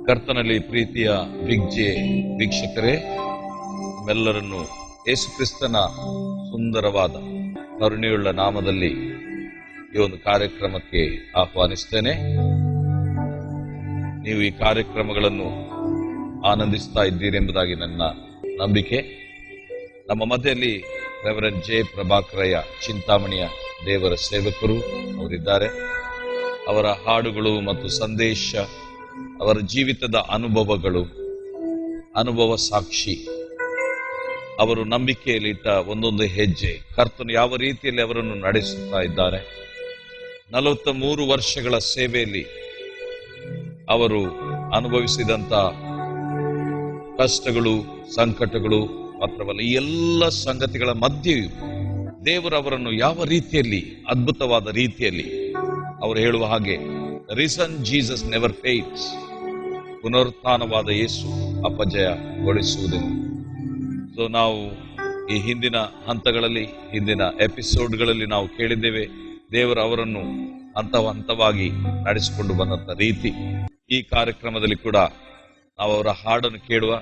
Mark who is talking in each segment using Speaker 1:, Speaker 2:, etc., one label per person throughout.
Speaker 1: ಕರ್ತನಲ್ಲಿ ಪ್ರೀತಿಯ ವೀಕ್ಷಕರೇ, ನಿಮ್ಮೆಲ್ಲರನ್ನು ಯೇಸು ಕ್ರಿಸ್ತನ ಸುಂದರವಾದ ಕರುಣೆಯುಳ್ಳ ನಾಮದಲ್ಲಿ ಈ ಒಂದು ಕಾರ್ಯಕ್ರಮಕ್ಕೆ ಆಹ್ವಾನಿಸ್ತೇನೆ. ನೀವು ಈ ಕಾರ್ಯಕ್ರಮಗಳನ್ನು ಆನಂದಿಸ್ತಾ ಇದ್ದೀರಿ ಎಂಬುದಾಗಿ ನನ್ನ ನಂಬಿಕೆ. ನಮ್ಮ ಮಧ್ಯದಲ್ಲಿ ರೆವರೆಂಡ್ ಜೆ ಪ್ರಭಾಕರಯ್ಯ ಚಿಂತಾಮಣಿಯ ದೇವರ ಸೇವಕರು ಅವರಿದ್ದಾರೆ. ಅವರ ಹಾಡುಗಳು ಮತ್ತು ಸಂದೇಶ, ಅವರ ಜೀವಿತದ ಅನುಭವಗಳು, ಅನುಭವ ಸಾಕ್ಷಿ, ಅವರು ನಂಬಿಕೆಯಲ್ಲಿಟ್ಟ ಒಂದೊಂದು ಹೆಜ್ಜೆ, ಕರ್ತನು ಯಾವ ರೀತಿಯಲ್ಲಿ ಅವರನ್ನು ನಡೆಸುತ್ತಾ ಇದ್ದಾರೆ. 43 ವರ್ಷಗಳ ಸೇವೆಯಲ್ಲಿ ಅವರು ಅನುಭವಿಸಿದಂತ ಕಷ್ಟಗಳು, ಸಂಕಟಗಳು ಮಾತ್ರವಲ್ಲ, ಈ ಎಲ್ಲ ಸಂಗತಿಗಳ ಮಧ್ಯೆಯೂ ದೇವರು ಅವರನ್ನು ಯಾವ ರೀತಿಯಲ್ಲಿ, ಅದ್ಭುತವಾದ ರೀತಿಯಲ್ಲಿ, ಅವರು ಹೇಳುವ ಹಾಗೆ ರಿಸನ್ ಜೀಸಸ್ ನೆವರ್ ಫೇಲ್ಸ್, ಪುನರುತ್ಥಾನವಾದ ಯೇಸು ಅಪಜಯಗೊಳಿಸುವುದಿಲ್ಲ. ಸೊ ನಾವು ಈ ಹಿಂದಿನ ಹಂತಗಳಲ್ಲಿ, ಹಿಂದಿನ ಎಪಿಸೋಡ್ಗಳಲ್ಲಿ ನಾವು ಕೇಳಿದ್ದೇವೆ, ದೇವರು ಅವರನ್ನು ಹಂತವಾಗಿ ನಡೆಸಿಕೊಂಡು ಬಂದಂತ ರೀತಿ. ಈ ಕಾರ್ಯಕ್ರಮದಲ್ಲಿ ಕೂಡ ನಾವು ಅವರ ಹಾಡನ್ನು ಕೇಳುವ,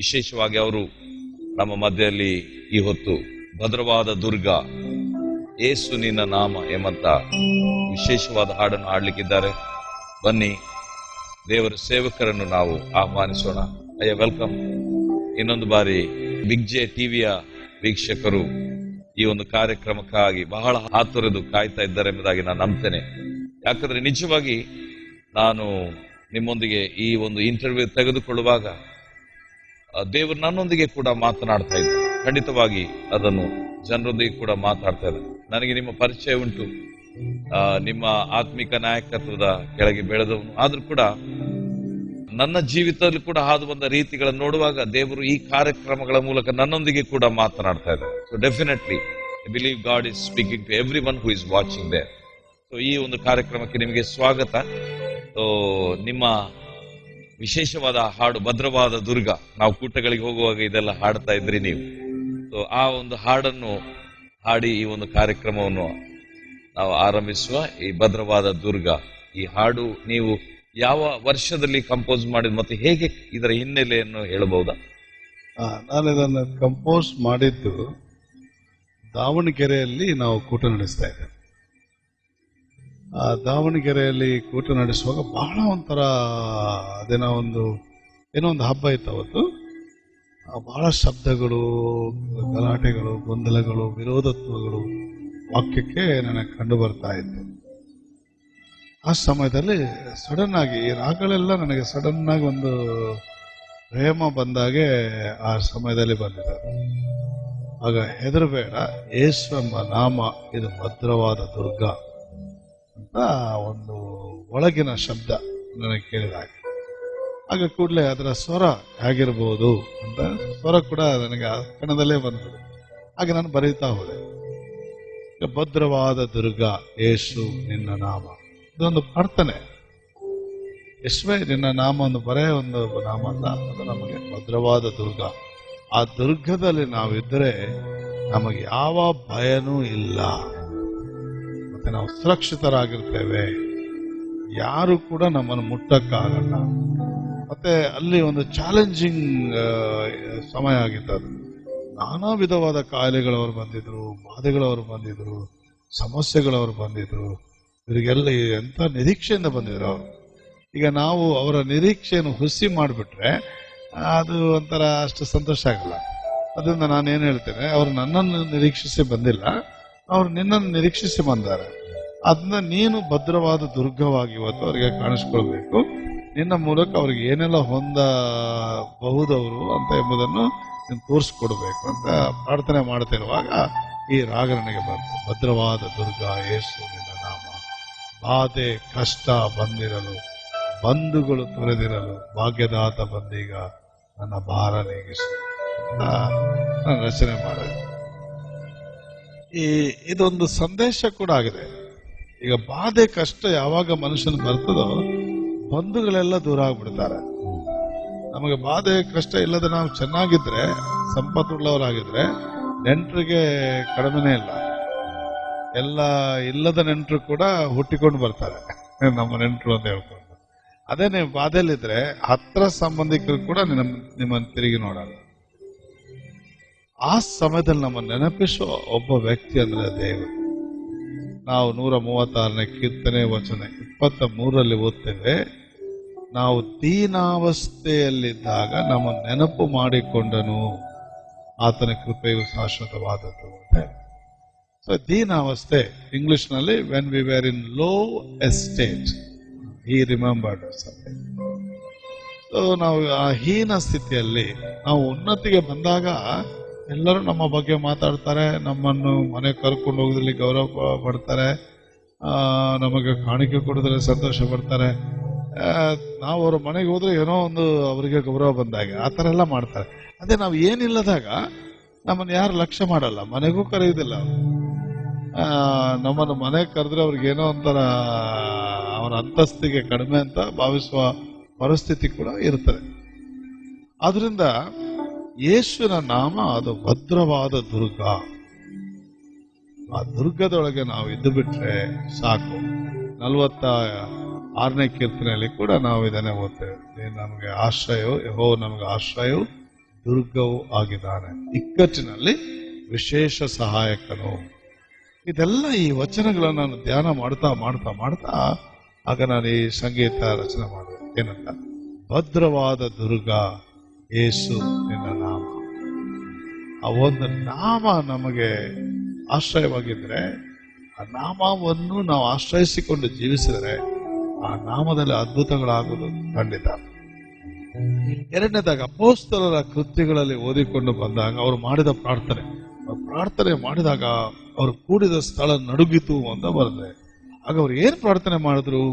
Speaker 1: ವಿಶೇಷವಾಗಿ ಅವರು ನಮ್ಮ ಮಧ್ಯದಲ್ಲಿ ಈ ಹೊತ್ತು ಭದ್ರವಾದ ದುರ್ಗ, ಏಸು ನಿನ್ನ ನಾಮ ಎಂಬಂತ ವಿಶೇಷವಾದ ಹಾಡನ್ನು ಹಾಡಲಿಕ್ಕಿದ್ದಾರೆ. ಬನ್ನಿ, ದೇವರ ಸೇವಕರನ್ನು ನಾವು ಆಹ್ವಾನಿಸೋಣ. ಅಯ್ಯ, ವೆಲ್ಕಮ್. ಇನ್ನೊಂದು ಬಾರಿ ಬಿಗ್ ಜೆ ಟಿವಿಯ ವೀಕ್ಷಕರು ಈ ಒಂದು ಕಾರ್ಯಕ್ರಮಕ್ಕಾಗಿ ಬಹಳ ಆತುರದು ಕಾಯ್ತಾ ಇದ್ದಾರೆ ಎಂಬುದಾಗಿ ನಾನು ನಂಬ್ತೇನೆ. ಯಾಕಂದ್ರೆ ನಿಜವಾಗಿ ನಾನು ನಿಮ್ಮೊಂದಿಗೆ ಈ ಒಂದು ಇಂಟರ್ವ್ಯೂ ತೆಗೆದುಕೊಳ್ಳುವಾಗ ದೇವರು ನನ್ನೊಂದಿಗೆ ಕೂಡ ಮಾತನಾಡ್ತಾ ಇದ್ದಾರೆ. ಖಂಡಿತವಾಗಿ ಅದನ್ನು ಜನರೊಂದಿಗೆ ಕೂಡ ಮಾತಾಡ್ತಾ ಇದ್ದಾರೆ. ನನಗೆ ನಿಮ್ಮ ಪರಿಚಯ ಉಂಟು, ನಿಮ್ಮ ಆತ್ಮಿಕ ನಾಯಕತ್ವದ ಕೆಳಗೆ ಬೆಳೆದವನು. ಆದ್ರೂ ಕೂಡ ನನ್ನ ಜೀವಿತದಲ್ಲಿ ಕೂಡ ಹಾದು ಬಂದ ರೀತಿಗಳನ್ನು ನೋಡುವಾಗ ದೇವರು ಈ ಕಾರ್ಯಕ್ರಮಗಳ ಮೂಲಕ ನನ್ನೊಂದಿಗೆ ಕೂಡ ಮಾತನಾಡ್ತಾ ಇದ್ದಾರೆ. So definitely I believe God is speaking to everyone who is watching there. So ಈ ಒಂದು ಕಾರ್ಯಕ್ರಮಕ್ಕೆ ನಿಮಗೆ ಸ್ವಾಗತ. ಸೊ ನಿಮ್ಮ ವಿಶೇಷವಾದ ಹಾಡು ಭದ್ರವಾದ ದುರ್ಗ, ನಾವು ಕೂಟಗಳಿಗೆ ಹೋಗುವಾಗ ಇದೆಲ್ಲ ಹಾಡ್ತಾ ಇದ್ರಿ ನೀವು. ಸೊ ಆ ಒಂದು ಹಾಡನ್ನು ಹಾಡಿ ಈ ಒಂದು ಕಾರ್ಯಕ್ರಮವನ್ನು ನಾವು ಆರಂಭಿಸುವ. ಈ ಭದ್ರವಾದ ದುರ್ಗ, ಈ ಹಾಡು ನೀವು ಯಾವ ವರ್ಷದಲ್ಲಿ ಕಂಪೋಸ್ ಮಾಡಿದ್ ಮತ್ತೆ ಹೇಗೆ ಇದರ ಹಿನ್ನೆಲೆಯನ್ನು ಹೇಳಬಹುದಾ?
Speaker 2: ನಾನು ಇದನ್ನು ಕಂಪೋಸ್ ಮಾಡಿದ್ದು ದಾವಣಗೆರೆಯಲ್ಲಿ ನಾವು ಕೂಟ ನಡೆಸ್ತಾ ಇದ್ದೇವೆ. ಆ ದಾವಣಗೆರೆಯಲ್ಲಿ ಕೂಟ ನಡೆಸುವಾಗ ಬಹಳ ಒಂಥರ ಏನೋ ಒಂದು ಹಬ್ಬ ಇತ್ತು ಅವತ್ತು. ಬಹಳ ಶಬ್ದಗಳು, ಗಲಾಟೆಗಳು, ಗೊಂದಲಗಳು, ವಿರೋಧತ್ವಗಳು ವಾಕ್ಯಕ್ಕೆ ನನಗೆ ಕಂಡು ಬರ್ತಾ ಇತ್ತು. ಆ ಸಮಯದಲ್ಲಿ ಸಡನ್ ಆಗಿ ಈ ರಾಗಗಳೆಲ್ಲ ನನಗೆ ಸಡನ್ ಆಗಿ ಒಂದು ಪ್ರೇಮ ಬಂದಾಗೆ ಆ ಸಮಯದಲ್ಲಿ ಬಂದಿದ್ದಾರೆ. ಆಗ ಹೆದರಬೇಡ, ಯೇಸು ಎಂಬ ನಾಮ ಇದು ಭದ್ರವಾದ ದುರ್ಗ ಅಂತ ಒಂದು ಒಳಗಿನ ಶಬ್ದ ನನಗೆ ಕೇಳಿದಾಗ, ಆಗ ಕೂಡಲೇ ಅದರ ಸ್ವರ ಹೇಗಿರ್ಬೋದು ಅಂತ ಸ್ವರ ಕೂಡ ನನಗೆ ಆ ಕ್ಷಣದಲ್ಲೇ ಬಂತು. ಹಾಗೆ ನಾನು ಬರೀತಾ ಹೋದೆ. ಭದ್ರವಾದ ದುರ್ಗ, ಯೇಸು ನಿನ್ನ ನಾಮ, ಇದೊಂದು ಪ್ರಾರ್ಥನೆ. ಯೇಸುವೇ ನಿನ್ನ ನಾಮ ಒಂದು ಬರೇ ಒಂದು ನಾಮ ಅಲ್ಲ, ಅದು ನಮಗೆ ಭದ್ರವಾದ ದುರ್ಗ. ಆ ದುರ್ಗದಲ್ಲಿ ನಾವಿದ್ರೆ ನಮಗೆ ಯಾವ ಭಯನೂ ಇಲ್ಲ, ಮತ್ತೆ ನಾವು ಸುರಕ್ಷಿತರಾಗಿರ್ತೇವೆ, ಯಾರು ಕೂಡ ನಮ್ಮನ್ನು ಮುಟ್ಟಕ್ಕಾಗಲ್ಲ. ಮತ್ತೆ ಅಲ್ಲಿ ಒಂದು ಚಾಲೆಂಜಿಂಗ್ ಸಮಯ ಆಗಿತ್ತು. ಅದು ನಾನಾ ವಿಧವಾದ ಕಾಯಿಲೆಗಳವರು ಬಂದಿದ್ರು, ಬಾಧೆಗಳವರು ಬಂದಿದ್ರು, ಸಮಸ್ಯೆಗಳವರು ಬಂದಿದ್ರು. ಇವರಿಗೆಲ್ಲ ಎಂಥ ನಿರೀಕ್ಷೆಯಿಂದ ಬಂದಿದ್ರು ಅವರು. ಈಗ ನಾವು ಅವರ ನಿರೀಕ್ಷೆಯನ್ನು ಹುಸಿ ಮಾಡಿಬಿಟ್ರೆ ಅದು ಒಂಥರ ಅಷ್ಟು ಸಂತೋಷ ಆಗಲ್ಲ. ಅದರಿಂದ ನಾನೇನು ಹೇಳ್ತೇನೆ, ಅವರು ನನ್ನನ್ನು ನಿರೀಕ್ಷಿಸಿ ಬಂದಿಲ್ಲ, ಅವರು ನಿನ್ನನ್ನು ನಿರೀಕ್ಷಿಸಿ ಬಂದಾರೆ. ಅದನ್ನ ನೀನು ಭದ್ರವಾದ ದುರ್ಗವಾಗಿ ಇವತ್ತು ಅವರಿಗೆ ಕಾಣಿಸ್ಕೊಳ್ಬೇಕು. ನಿನ್ನ ಮೂಲಕ ಅವ್ರಿಗೆ ಏನೆಲ್ಲ ಹೊಂದಬಹುದವರು ಅಂತ ಎಂಬುದನ್ನು ನೀನು ತೋರಿಸ್ಕೊಡ್ಬೇಕು ಅಂತ ಪ್ರಾರ್ಥನೆ ಮಾಡ್ತಿರುವಾಗ ಈ ರಾಗ ನನಗೆ ಬಂತು. ಭದ್ರವಾದ ದುರ್ಗ, ಯೇಸು ನಿನ್ನ ನಾಮ, ಬಾಧೆ ಕಷ್ಟ ಬಂದಿರಲು, ಬಂಧುಗಳು ತೊರೆದಿರಲು, ಭಾಗ್ಯದಾತ ಬಂದೀಗ ನನ್ನ ಭಾರ ನೀಗಿಸು ಅಂತ ನಾನು ರಚನೆ ಮಾಡಿದೆ. ಇದೊಂದು ಸಂದೇಶ ಕೂಡ ಆಗಿದೆ. ಈಗ ಬಾಧೆ ಕಷ್ಟ ಯಾವಾಗ ಮನುಷ್ಯನ ಬರ್ತದೋ ಬಂಧುಗಳೆಲ್ಲ ದೂರ ಆಗ್ಬಿಡ್ತಾರೆ. ನಮಗೆ ಬಾಧೆ ಕಷ್ಟ ಇಲ್ಲದೆ ನಾವು ಚೆನ್ನಾಗಿದ್ರೆ, ಸಂಪತ್ತುಳ್ಳವರಾಗಿದ್ರೆ ನೆಂಟರಿಗೆ ಕಡಿಮೆನೇ ಇಲ್ಲ. ಎಲ್ಲ ಇಲ್ಲದ ನೆಂಟರು ಕೂಡ ಹುಟ್ಟಿಕೊಂಡು ಬರ್ತಾರೆ, ನಮ್ಮ ನೆಂಟರು ಅಂತ ಹೇಳ್ಕೊಂಡು. ಅದೇ ನೀವು ಬಾಧೆಯಲ್ಲಿದ್ರೆ ಹತ್ರ ಸಂಬಂಧಿಕರು ಕೂಡ ನಿಮ್ಮನ್ನು ತಿರುಗಿ ನೋಡಲ್ಲ. ಆ ಸಮಯದಲ್ಲಿ ನಮ್ಮ ನೆನಪಿಸುವ ಒಬ್ಬ ವ್ಯಕ್ತಿ ಅಂದ್ರೆ ದೇವರು. ನಾವು 136ನೇ ಕೀರ್ತನೆ ವಚನ 23ರಲ್ಲಿ ಓದ್ತೇವೆ, ನಾವು ದೀನಾವಸ್ಥೆಯಲ್ಲಿದ್ದಾಗ ನಮ್ಮ ನೆನಪು ಮಾಡಿಕೊಂಡನು, ಆತನ ಕೃಪೆಯು ಶಾಶ್ವತವಾದದ್ದು. ಸೊ ದೀನಾವಸ್ಥೆ ಇಂಗ್ಲಿಷ್ನಲ್ಲಿ when we were in low estate he remembered something. So ನಾವು ಆ ಹೀನ ಸ್ಥಿತಿಯಲ್ಲಿ ನಾವು ಉನ್ನತಿಗೆ ಬಂದಾಗ ಎಲ್ಲರೂ ನಮ್ಮ ಬಗ್ಗೆ ಮಾತಾಡ್ತಾರೆ, ನಮ್ಮನ್ನು ಮನೆ ಕರ್ಕೊಂಡು ಹೋಗೋದ್ರಲ್ಲಿ ಗೌರವ ಪಡ್ತಾರೆ, ನಮಗೆ ಕಾಣಿಕೆ ಕೊಡೋದ್ರಲ್ಲಿ ಸಂತೋಷ ಪಡ್ತಾರೆ. ನಾವು ಅವ್ರ ಮನೆಗೆ ಹೋದ್ರೆ ಏನೋ ಒಂದು ಅವರಿಗೆ ಗೌರವ ಬಂದಾಗ ಆ ಥರ ಎಲ್ಲ ಮಾಡ್ತಾರೆ. ಅದೇ ನಾವು ಏನಿಲ್ಲದಾಗ ನಮ್ಮನ್ನು ಯಾರು ಲಕ್ಷ್ಯ ಮಾಡಲ್ಲ, ಮನೆಗೂ ಕರೆಯುವುದಿಲ್ಲ. ನಮ್ಮನ್ನು ಮನೆಗೆ ಕರೆದ್ರೆ ಅವ್ರಿಗೇನೋ ಒಂಥರ ಅವರ ಅಂತಸ್ತಿಗೆ ಕಡಿಮೆ ಅಂತ ಭಾವಿಸುವ ಪರಿಸ್ಥಿತಿ ಕೂಡ ಇರ್ತದೆ. ಆದ್ರಿಂದ ಯೇಸುವಿನ ನಾಮ ಅದು ಭದ್ರವಾದ ದುರ್ಗ. ಆ ದುರ್ಗದೊಳಗೆ ನಾವು ಇದ್ದು ಬಿಟ್ರೆ ಸಾಕು. 46ನೇ ಕೀರ್ತನೆಯಲ್ಲಿ ಕೂಡ ನಾವು ಇದನ್ನೇ ಓದ್ತೇವೆ, ನಮಗೆ ಆಶ್ರಯವು ಯೆಹೋವ ನಮಗೆ ಆಶ್ರಯವು ದುರ್ಗವೂ ಆಗಿದ್ದಾನೆ, ಇಕ್ಕಟ್ಟಿನಲ್ಲಿ ವಿಶೇಷ ಸಹಾಯಕನು. ಇದೆಲ್ಲ ಈ ವಚನಗಳನ್ನು ನಾನು ಧ್ಯಾನ ಮಾಡ್ತಾ ಮಾಡ್ತಾ ಮಾಡ್ತಾ ಆಗ ನಾನು ಈ ಸಂಗೀತ ರಚನೆ ಮಾಡಿದೆ. ಏನಂತ, ಭದ್ರವಾದ ದುರ್ಗ ಯೇಸು ನಿನ್ನ ನಾಮ. ಆ ಒಂದು ನಾಮ ನಮಗೆ ಆಶ್ರಯವಾಗಿದ್ರೆ, ಆ ನಾಮವನ್ನು ನಾವು ಆಶ್ರಯಿಸಿಕೊಂಡು ಜೀವಿಸಿದರೆ ಆ ನಾಮದಲ್ಲಿ ಅದ್ಭುತಗಳಾಗುವುದು ಖಂಡಿತ. ಎರಡನೇದಾಗ ಅಪೊಸ್ತಲರ ಕೃತ್ಯಗಳಲ್ಲಿ ಓದಿಕೊಂಡು ಬಂದಾಗ ಅವರು ಮಾಡಿದ ಪ್ರಾರ್ಥನೆ ಮಾಡಿದಾಗ ಅವರು ಕೂಡಿದ ಸ್ಥಳ ನಡುಗಿತು ಅಂತ ಬರ್ತದೆ. ಆಗ ಅವ್ರು ಏನ್ ಪ್ರಾರ್ಥನೆ ಮಾಡಿದ್ರು,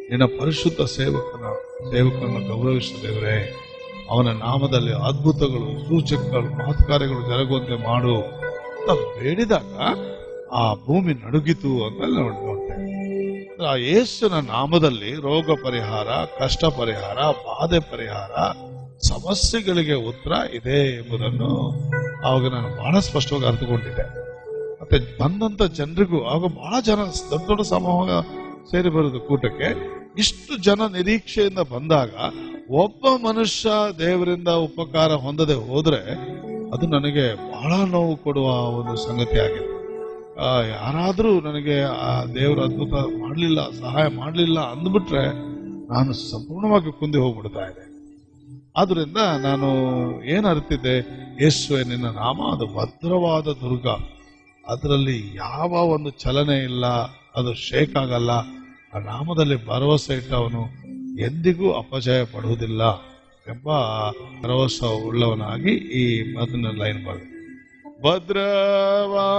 Speaker 2: ನಿನ್ನ ಪರಿಶುದ್ಧ ಸೇವಕನನ್ನು ಗೌರವಿಸಿದೇವ್ರೆ, ಅವನ ನಾಮದಲ್ಲಿ ಅದ್ಭುತಗಳು ಸೂಚಕಗಳು ಮಹತ್ಕಾರ್ಯಗಳು ಜರುಗುವಂತೆ ಮಾಡು ಅಂತ ಬೇಡಿದಾಗ ಆ ಭೂಮಿ ನಡುಗಿತು ಅಂತ ನೋಡ್ತೇವೆ. ಆ ಯೇಸುವಿನ ನಾಮದಲ್ಲಿ ರೋಗ ಪರಿಹಾರ, ಕಷ್ಟ ಪರಿಹಾರ, ಬಾಧೆ ಪರಿಹಾರ, ಸಮಸ್ಯೆಗಳಿಗೆ ಉತ್ತರ ಇದೆ ಎಂಬುದನ್ನು ಆವಾಗ ನಾನು ಬಹಳ ಸ್ಪಷ್ಟವಾಗಿ ಅರ್ಥಕೊಂಡಿದ್ದೆ. ಮತ್ತೆ ಬಂದಂತ ಜನರಿಗೂ ಆಗ ಬಹಳ ಜನ ದೊಡ್ಡ ದೊಡ್ಡ ಸಮೂಹ ಸೇರಿ ಬರುವುದು ಕೂಟಕ್ಕೆ. ಇಷ್ಟು ಜನ ನಿರೀಕ್ಷೆಯಿಂದ ಬಂದಾಗ ಒಬ್ಬ ಮನುಷ್ಯ ದೇವರಿಂದ ಉಪಕಾರ ಹೊಂದದೆ ಹೋದ್ರೆ ಅದು ನನಗೆ ಬಹಳ ನೋವು ಕೊಡುವ ಒಂದು ಸಂಗತಿ ಆಗಿದೆ. ಯಾರಾದ್ರೂ ನನಗೆ ಆ ದೇವರ ಅದ್ಭುತ ಮಾಡಲಿಲ್ಲ, ಸಹಾಯ ಮಾಡಲಿಲ್ಲ ಅಂದ್ಬಿಟ್ರೆ ನಾನು ಸಂಪೂರ್ಣವಾಗಿ ಕುಂದಿ ಹೋಗ್ಬಿಡ್ತಾ ಇದೆ. ಆದ್ರಿಂದ ನಾನು ಏನ್ ಅರಿತಿದ್ದೆ, ಯೇಸುವೆ ನಿನ್ನ ನಾಮ ಅದು ಭದ್ರವಾದ ದುರ್ಗ, ಅದರಲ್ಲಿ ಯಾವ ಒಂದು ಚಲನೆ ಇಲ್ಲ, ಅದು ಶೇಕ್ ಆಗಲ್ಲ. ಆ ನಾಮದಲ್ಲಿ ಭರವಸೆ ಇಟ್ಟವನು ಎಂದಿಗೂ ಅಪಜಯ ಪಡುವುದಿಲ್ಲ ಎಂಬ ಭರವಸೆ ಉಳ್ಳವನಾಗಿ ಈ ಮೊದಲನೇ ಲೈನ್ ಬರ್ತದೆ. ಭದ್ರವಾದ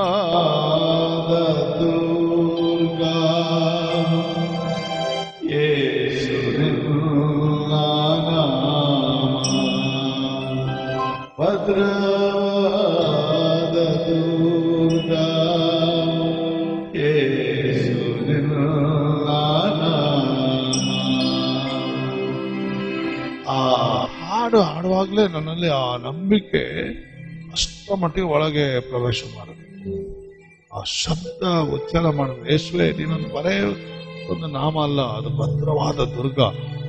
Speaker 2: ದುರ್ಗ ಯೇಸು ನಿನ್ನ ನಾಮ, ಭದ್ರವಾದ ದುರ್ಗ ಯೇಸು ನಿನ್ನ ನಾಮ. ಆ ಹಾಡು ಹಾಡುವಾಗಲೇ ನನ್ನಲ್ಲಿ ಆ ನಂಬಿಕೆ ಅಷ್ಟರ ಮಟ್ಟಿಗೆ ಒಳಗೆ ಪ್ರವೇಶ ಮಾಡಿದೆ. ಆ ಶಬ್ದ ಉಚ್ಚಾರ ಮಾಡಿದ್ರೆ, ಯೇಸುವೆ ನೀನೊಂದು ಬರೇ ಒಂದು ನಾಮ ಅಲ್ಲ, ಅದು ಭದ್ರವಾದ ದುರ್ಗ.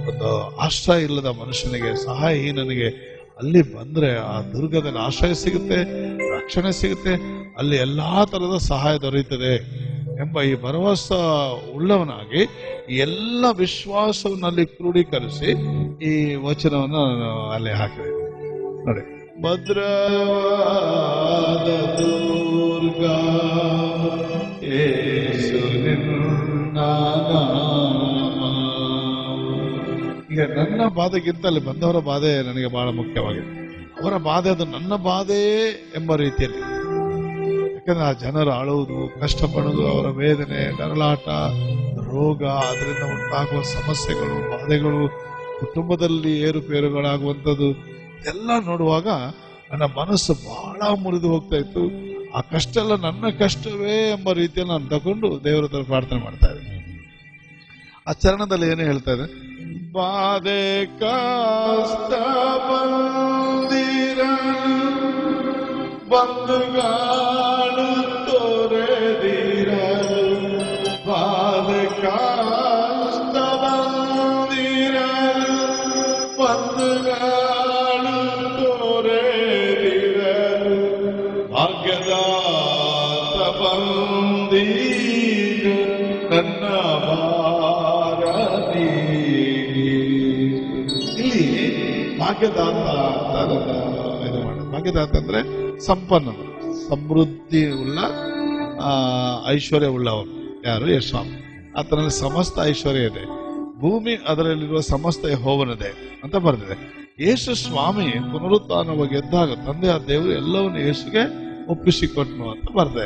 Speaker 2: ಒಂದು ಆಶ್ರಯ ಇಲ್ಲದ ಮನುಷ್ಯನಿಗೆ, ಸಹಾಯಹೀನನಿಗೆ ಅಲ್ಲಿ ಬಂದ್ರೆ ಆ ದುರ್ಗದಲ್ಲಿ ಆಶ್ರಯ ಸಿಗುತ್ತೆ, ರಕ್ಷಣೆ ಸಿಗುತ್ತೆ, ಅಲ್ಲಿ ಎಲ್ಲಾ ತರದ ಸಹಾಯ ದೊರೆಯುತ್ತದೆ ಎಂಬ ಈ ಭರವಸೆ ಉಳ್ಳವನಾಗಿ ಎಲ್ಲ ವಿಶ್ವಾಸವನ್ನಲ್ಲಿ ಕ್ರೋಢೀಕರಿಸಿ ಈ ವಚನವನ್ನು ಅಲ್ಲಿ ಹಾಕಿದೆ ನೋಡಿ. ಭದ್ರವಾದ ದುರ್ಗ ಯೇಸು ನಿನ್ನ ನಾಮ. ಈಗ ನನ್ನ ಬಾಧೆಗಿಂತ ಅಲ್ಲಿ ಬಂದವರ ಬಾಧೆ ನನಗೆ ಬಹಳ ಮುಖ್ಯವಾಗಿದೆ. ಅವರ ಬಾಧೆ ಅದು ನನ್ನ ಬಾಧೆಯೇ ಎಂಬ ರೀತಿಯಲ್ಲಿ. ಯಾಕಂದ್ರೆ ಆ ಜನರು ಅಳುವುದು, ಕಷ್ಟಪಡುವುದು, ಅವರ ವೇದನೆ, ನರಳಾಟ, ರೋಗ, ಅದರಿಂದ ಉಂಟಾಗುವ ಸಮಸ್ಯೆಗಳು, ಬಾಧೆಗಳು, ಕುಟುಂಬದಲ್ಲಿ ಏರುಪೇರುಗಳಾಗುವಂಥದ್ದು ಎಲ್ಲ ನೋಡುವಾಗ ನನ್ನ ಮನಸ್ಸು ಬಹಳ ಮುರಿದು ಹೋಗ್ತಾ ಇತ್ತು. ಆ ಕಷ್ಟ ಎಲ್ಲ ನನ್ನ ಕಷ್ಟವೇ ಎಂಬ ರೀತಿಯಲ್ಲಿ ನಾನು ತಗೊಂಡು ದೇವರ ಹತ್ರ ಪ್ರಾರ್ಥನೆ ಮಾಡ್ತಾ ಇದ್ದೆ. ಆ ಚರಣದಲ್ಲಿ ಏನು ಹೇಳ್ತಾ ಇದೆ, ಬಾಧೆ ಕಷ್ಟ ಬಂಧುಗಳು ತೋರೆದಿರಲು, ಬಾಧೆ ಕಷ್ಟ ಬಂದಿರಲು ಮಾತುಗಳು ತೋರೆದಿರಲು ಭಾಗ್ಯದಾತ ಬಂದೀಗ ನನ್ನ ಭಾರತಿ. ಇಲ್ಲಿ ಭಾಗ್ಯದಾತ ಅಂತ ಇದು ಮಾಡೋದು. ಭಾಗ್ಯದಾತ ಅಂದ್ರೆ ಸಂಪನ್ನರು, ಸಮೃದ್ಧಿ ಉಳ್ಳ ಐಶ್ವರ್ಯ ಉಳ್ಳವರು. ಯಾರು? ಯೇಸುಸ್ವಾಮಿ. ಆತನಲ್ಲಿ ಸಮಸ್ತ ಐಶ್ವರ್ಯ ಇದೆ, ಭೂಮಿ ಅದರಲ್ಲಿರುವ ಸಮಸ್ತ ಯೆಹೋವನದೇ ಅಂತ ಬರೆದಿದೆ. ಯೇಸು ಸ್ವಾಮಿ ಪುನರುತ್ಥಾನವಾಗಿ ಎದ್ದಾಗ ತಂದೆಯ ದೇವರು ಎಲ್ಲವನ್ನು ಯೇಸುಗೆ ಒಪ್ಪಿಸಿಕೊಟ್ನು ಅಂತ ಬರೆದೆ.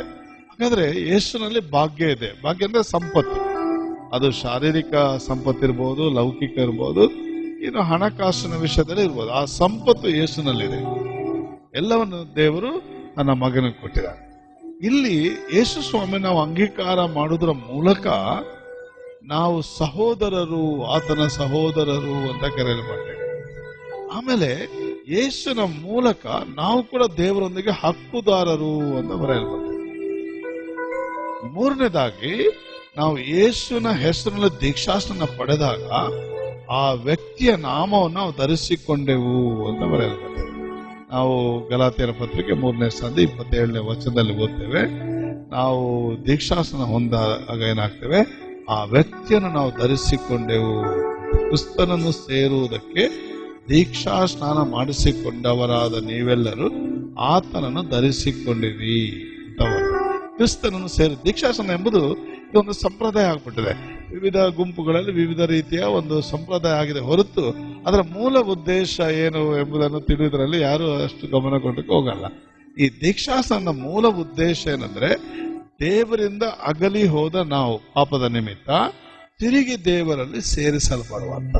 Speaker 2: ಹಾಗಾದ್ರೆ ಯೇಸುನಲ್ಲಿ ಭಾಗ್ಯ ಇದೆ. ಭಾಗ್ಯ ಅಂದ್ರೆ ಸಂಪತ್ತು. ಅದು ಶಾರೀರಿಕ ಸಂಪತ್ತು ಇರ್ಬೋದು, ಲೌಕಿಕ ಇರ್ಬೋದು, ಇನ್ನು ಹಣಕಾಸಿನ ವಿಷಯದಲ್ಲಿ ಇರ್ಬೋದು. ಆ ಸಂಪತ್ತು ಯೇಸುನಲ್ಲಿದೆ. ಎಲ್ಲವನ್ನು ದೇವರು ತನ್ನ ಮಗನಿಗೆ ಕೊಟ್ಟಿದ್ದಾರೆ. ಇಲ್ಲಿ ಯೇಸು ಸ್ವಾಮಿ ನಾವು ಅಂಗೀಕಾರ ಮಾಡುವುದರ ಮೂಲಕ ನಾವು ಸಹೋದರರು, ಆತನ ಸಹೋದರರು ಅಂತ ಕರೆಯಲ್ಪಟ್ಟೆವು. ಆಮೇಲೆ ಯೇಸುವಿನ ಮೂಲಕ ನಾವು ಕೂಡ ದೇವರೊಂದಿಗೆ ಹಕ್ಕುದಾರರು ಅಂತ ಬರೆಯಲ್ಪಟ್ಟೆವು. ಮೂರನೇದಾಗಿ ನಾವು ಯೇಸುವಿನ ಹೆಸರಿನಲ್ಲಿ ದೀಕ್ಷಾಸ್ನಾನ ಪಡೆದಾಗ ಆ ವ್ಯಕ್ತಿಯ ನಾಮವನ್ನು ನಾವು ಧರಿಸಿಕೊಂಡೆವು ಅಂತ ಬರೆಯಲ್ಪಟ್ಟೆವು. ನಾವು ಗಲಾತ್ಯರ ಪತ್ರಿಕೆ 3ನೇ ಸಂಧಿ 27ನೇ ವಚನದಲ್ಲಿ ಓದ್ತೇವೆ. ನಾವು ದೀಕ್ಷಾಸ್ನಾನ ಹೊಂದಾಗ ಏನಾಗ್ತೇವೆ? ಆ ವ್ಯಕ್ತಿಯನ್ನು ನಾವು ಧರಿಸಿಕೊಂಡೆವು. ಕ್ರಿಸ್ತನನ್ನು ಸೇರುವುದಕ್ಕೆ ದೀಕ್ಷಾ ಸ್ನಾನ ಮಾಡಿಸಿಕೊಂಡವರಾದ ನೀವೆಲ್ಲರೂ ಆತನನ್ನು ಧರಿಸಿಕೊಂಡಿರಿ ಅಂತ. ಕ್ರಿಸ್ತನನ್ನು ಸೇರಿ ದೀಕ್ಷಾಸ್ನಾನ ಎಂಬುದು ಇದೊಂದು ಸಂಪ್ರದಾಯ ಆಗ್ಬಿಟ್ಟಿದೆ. ವಿವಿಧ ಗುಂಪುಗಳಲ್ಲಿ ವಿವಿಧ ರೀತಿಯ ಒಂದು ಸಂಪ್ರದಾಯ ಆಗಿದೆ ಹೊರತು ಅದರ ಮೂಲ ಉದ್ದೇಶ ಏನು ಎಂಬುದನ್ನು ತಿಳಿಯುವುದರಲ್ಲಿ ಯಾರು ಅಷ್ಟು ಗಮನ ಕೊಡಕ್ಕೆ ಹೋಗಲ್ಲ. ಈ ದೀಕ್ಷಾಸ್ನಾನದ ಮೂಲ ಉದ್ದೇಶ ಏನಂದ್ರೆ, ದೇವರಿಂದ ಅಗಲಿ ಹೋದ ನಾವು ಪಾಪದ ನಿಮಿತ್ತ ತಿರುಗಿ ದೇವರಲ್ಲಿ ಸೇರಿಸಲ್ಪಡುವಂತ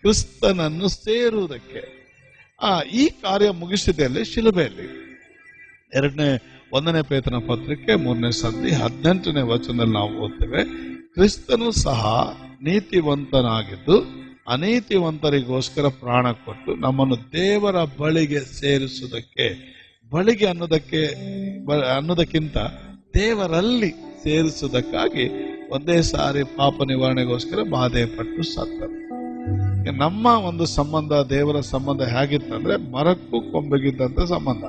Speaker 2: ಕ್ರಿಸ್ತನನ್ನು ಸೇರುವುದಕ್ಕೆ ಈ ಕಾರ್ಯ ಮುಗಿಸಿದಲ್ಲಿ ಶಿಲುಬೆಯಲ್ಲಿ 1ನೇ ಪೇತ್ರನ ಪತ್ರಿಕೆ 3ನೇ ಸಂಧಿ 18ನೇ ವಚನದಲ್ಲಿ ನಾವು ಓದ್ತೇವೆ. ಕ್ರಿಸ್ತನು ಸಹ ನೀತಿವಂತನಾಗಿದ್ದು ಅನೀತಿವಂತರಿಗೋಸ್ಕರ ಪ್ರಾಣ ಕೊಟ್ಟು ನಮ್ಮನ್ನು ದೇವರ ಬಳಿಗೆ ಸೇರಿಸುವುದಕ್ಕೆ, ಬಳಿಗೆ ಅನ್ನೋದಕ್ಕಿಂತ ದೇವರಲ್ಲಿ ಸೇರಿಸುವುದಕ್ಕಾಗಿ ಒಂದೇ ಸಾರಿ ಪಾಪ ನಿವಾರಣೆಗೋಸ್ಕರ ಬಾಧೆ ಪಟ್ಟು ಸತ್ತರು. ನಮ್ಮ ಒಂದು ಸಂಬಂಧ, ದೇವರ ಸಂಬಂಧ ಹೇಗಿತ್ತಂದ್ರೆ ಮರಕ್ಕೂ ಕೊಂಬೆಗಿದ್ದಂತ ಸಂಬಂಧ.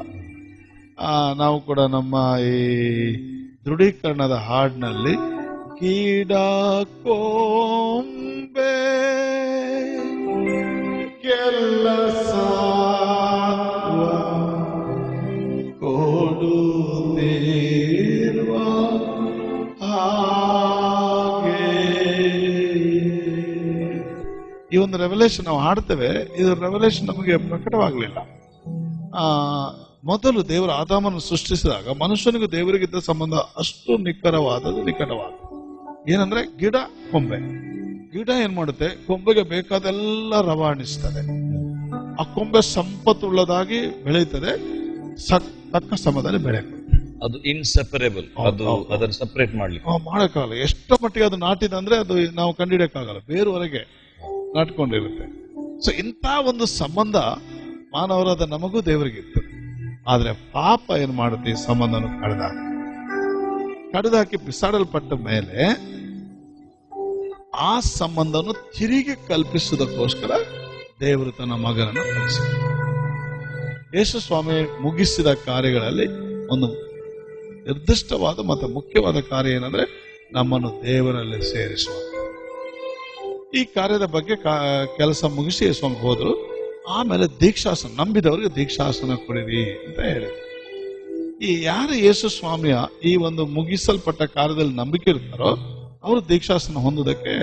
Speaker 2: ನಾವು ಕೂಡ ನಮ್ಮ ಈ ದೃಢೀಕರಣದ ಹಾಡಿನಲ್ಲಿ ಗಿಡ ಕೊಂಬೆ ಕೆಲಸ ಕೊಡುತ್ತಿರುವ ಹಾಗೆ, ಈ ಒಂದು ರೆವಲ್ಯೂಷನ್ ನಾವು ಹಾಡ್ತೇವೆ. ಇದು ರೆವಲ್ಯೂಷನ್ ನಮಗೆ ಪ್ರಕಟವಾಗಲಿಲ್ಲ. ಮೊದಲು ದೇವರು ಆದಾಮನ್ನು ಸೃಷ್ಟಿಸಿದಾಗ ಮನುಷ್ಯನಿಗೂ ದೇವರಿಗಿದ್ದ ಸಂಬಂಧ ಅಷ್ಟು ನಿಖರವಾದದ್ದು. ಏನಂದ್ರೆ ಗಿಡ ಕೊಂಬೆ. ಗಿಡ ಏನ್ ಮಾಡುತ್ತೆ? ಕೊಂಬೆಗೆ ಬೇಕಾದೆಲ್ಲ ರವಾನಿಸ್ತದೆ. ಆ ಕೊಂಬೆ ಸಂಪತ್ತುಳ್ಳದಾಗಿ ಬೆಳೆಯುತ್ತದೆ, ತಕ್ಕ ಸಮಯದಲ್ಲಿ ಬೆಳೆಯುತ್ತೆ.
Speaker 1: ಅದು ಇನ್ಸೆಪರೇಬಲ್. ಅದನ್ನು ಸಪರೇಟ್
Speaker 2: ಮಾಡಕ್ಕಾಗಲ್ಲ. ಎಷ್ಟು ಮಟ್ಟಿಗೆ ಅದು ನಾಟಿದಂದ್ರೆ ಅದು ನಾವು ಕಂಡಿಡಿಯಕ್ಕಾಗಲ್ಲ, ಬೇರುವರೆಗೆ ನಾಟ್ಕೊಂಡಿರುತ್ತೆ. ಸೊ ಇಂಥ ಒಂದು ಸಂಬಂಧ ಮಾನವರಾದ ನಮಗೂ ದೇವರಿಗಿತ್ತು. ಆದ್ರೆ ಪಾಪ ಏನ್ ಮಾಡುತ್ತೆ? ಈ ಸಂಬಂಧವನ್ನು ಕಡಿದಾಕಿ ಬಿಸಾಡಲ್ಪಟ್ಟ ಮೇಲೆ ಆ ಸಂಬಂಧವನ್ನು ತಿರುಗಿ ಕಲ್ಪಿಸುವುದಕ್ಕೋಸ್ಕರ ದೇವರು ತನ್ನ ಮಗನನ್ನು ಕಳಿಸಿದ. ಯೇಸು ಸ್ವಾಮಿ ಮುಗಿಸಿದ ಕಾರ್ಯಗಳಲ್ಲಿ ಒಂದು ನಿರ್ದಿಷ್ಟವಾದ ಮತ್ತು ಮುಖ್ಯವಾದ ಕಾರ್ಯ ಏನಂದ್ರೆ ನಮ್ಮನ್ನು ದೇವರಲ್ಲಿ ಸೇರಿಸುವ. ಈ ಕಾರ್ಯದ ಬಗ್ಗೆ ಕೆಲಸ ಮುಗಿಸಿ ಸ್ವಾಮಿ ಹೋದ್ರು. ಆಮೇಲೆ ದೀಕ್ಷಾಸನ, ನಂಬಿದವರಿಗೆ ದೀಕ್ಷಾಸನ ಕೊಡಿರಿ ಅಂತ ಹೇಳಿ. ಈ ಯಾರು ಯೇಸು ಸ್ವಾಮಿಯ ಈ ಒಂದು ಮುಗಿಸಲ್ಪಟ್ಟ ಕಾರ್ಯದಲ್ಲಿ ನಂಬಿಕೆ ಇರ್ತಾರೋ ಅವರು ದೀಕ್ಷಾಸನ ಹೊಂದುವುದಕ್ಕೆ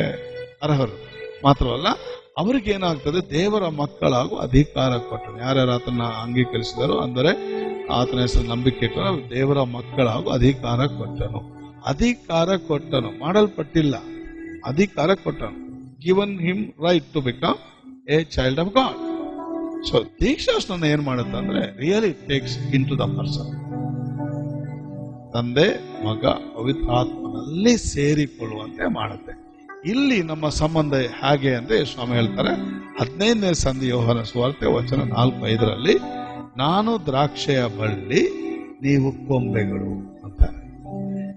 Speaker 2: ಅರ್ಹರು. ಮಾತ್ರವಲ್ಲ, ಅವ್ರಿಗೆ ಏನಾಗ್ತದೆ? ದೇವರ ಮಕ್ಕಳಾಗೂ ಅಧಿಕಾರ ಕೊಟ್ಟನು. ಯಾರ್ಯಾರು ಆತನ ಅಂಗೀಕರಿಸಿದರು ಅಂದರೆ ಆತನ ಹೆಸರು ನಂಬಿಕೆ ಇಟ್ಟರು, ದೇವರ ಮಕ್ಕಳಾಗೂ ಅಧಿಕಾರ ಕೊಟ್ಟನು. ಮಾಡಲ್ಪಟ್ಟಿಲ್ಲ, ಅಧಿಕಾರ ಕೊಟ್ಟನು. Given him right to become a child of God. So ದೀಕ್ಷಾಸ್ನಾನ ಏನ್ ಮಾಡುತ್ತೆ ಅಂದ್ರೆ really takes into the person. ತಂದೆ, ಮಗ, ಪವಿತ್ರ ಆತ್ಮನಲ್ಲಿ ಸೇರಿಕೊಳ್ಳುವಂತೆ ಮಾಡುತ್ತೆ. ಇಲ್ಲಿ ನಮ್ಮ ಸಂಬಂಧ ಹೇಗೆ ಅಂದ್ರೆ ಸ್ವಾಮಿ ಹೇಳ್ತಾರೆ 15ನೇ ಸಂಧಿ ಯೋಹಾನ ಸುವಾರ್ತೆ ವಚನ 4-5 ನಾನು ದ್ರಾಕ್ಷೆಯ ಬಳ್ಳಿ, ನೀವು ಕೊಂಬೆಗಳು ಅಂತ.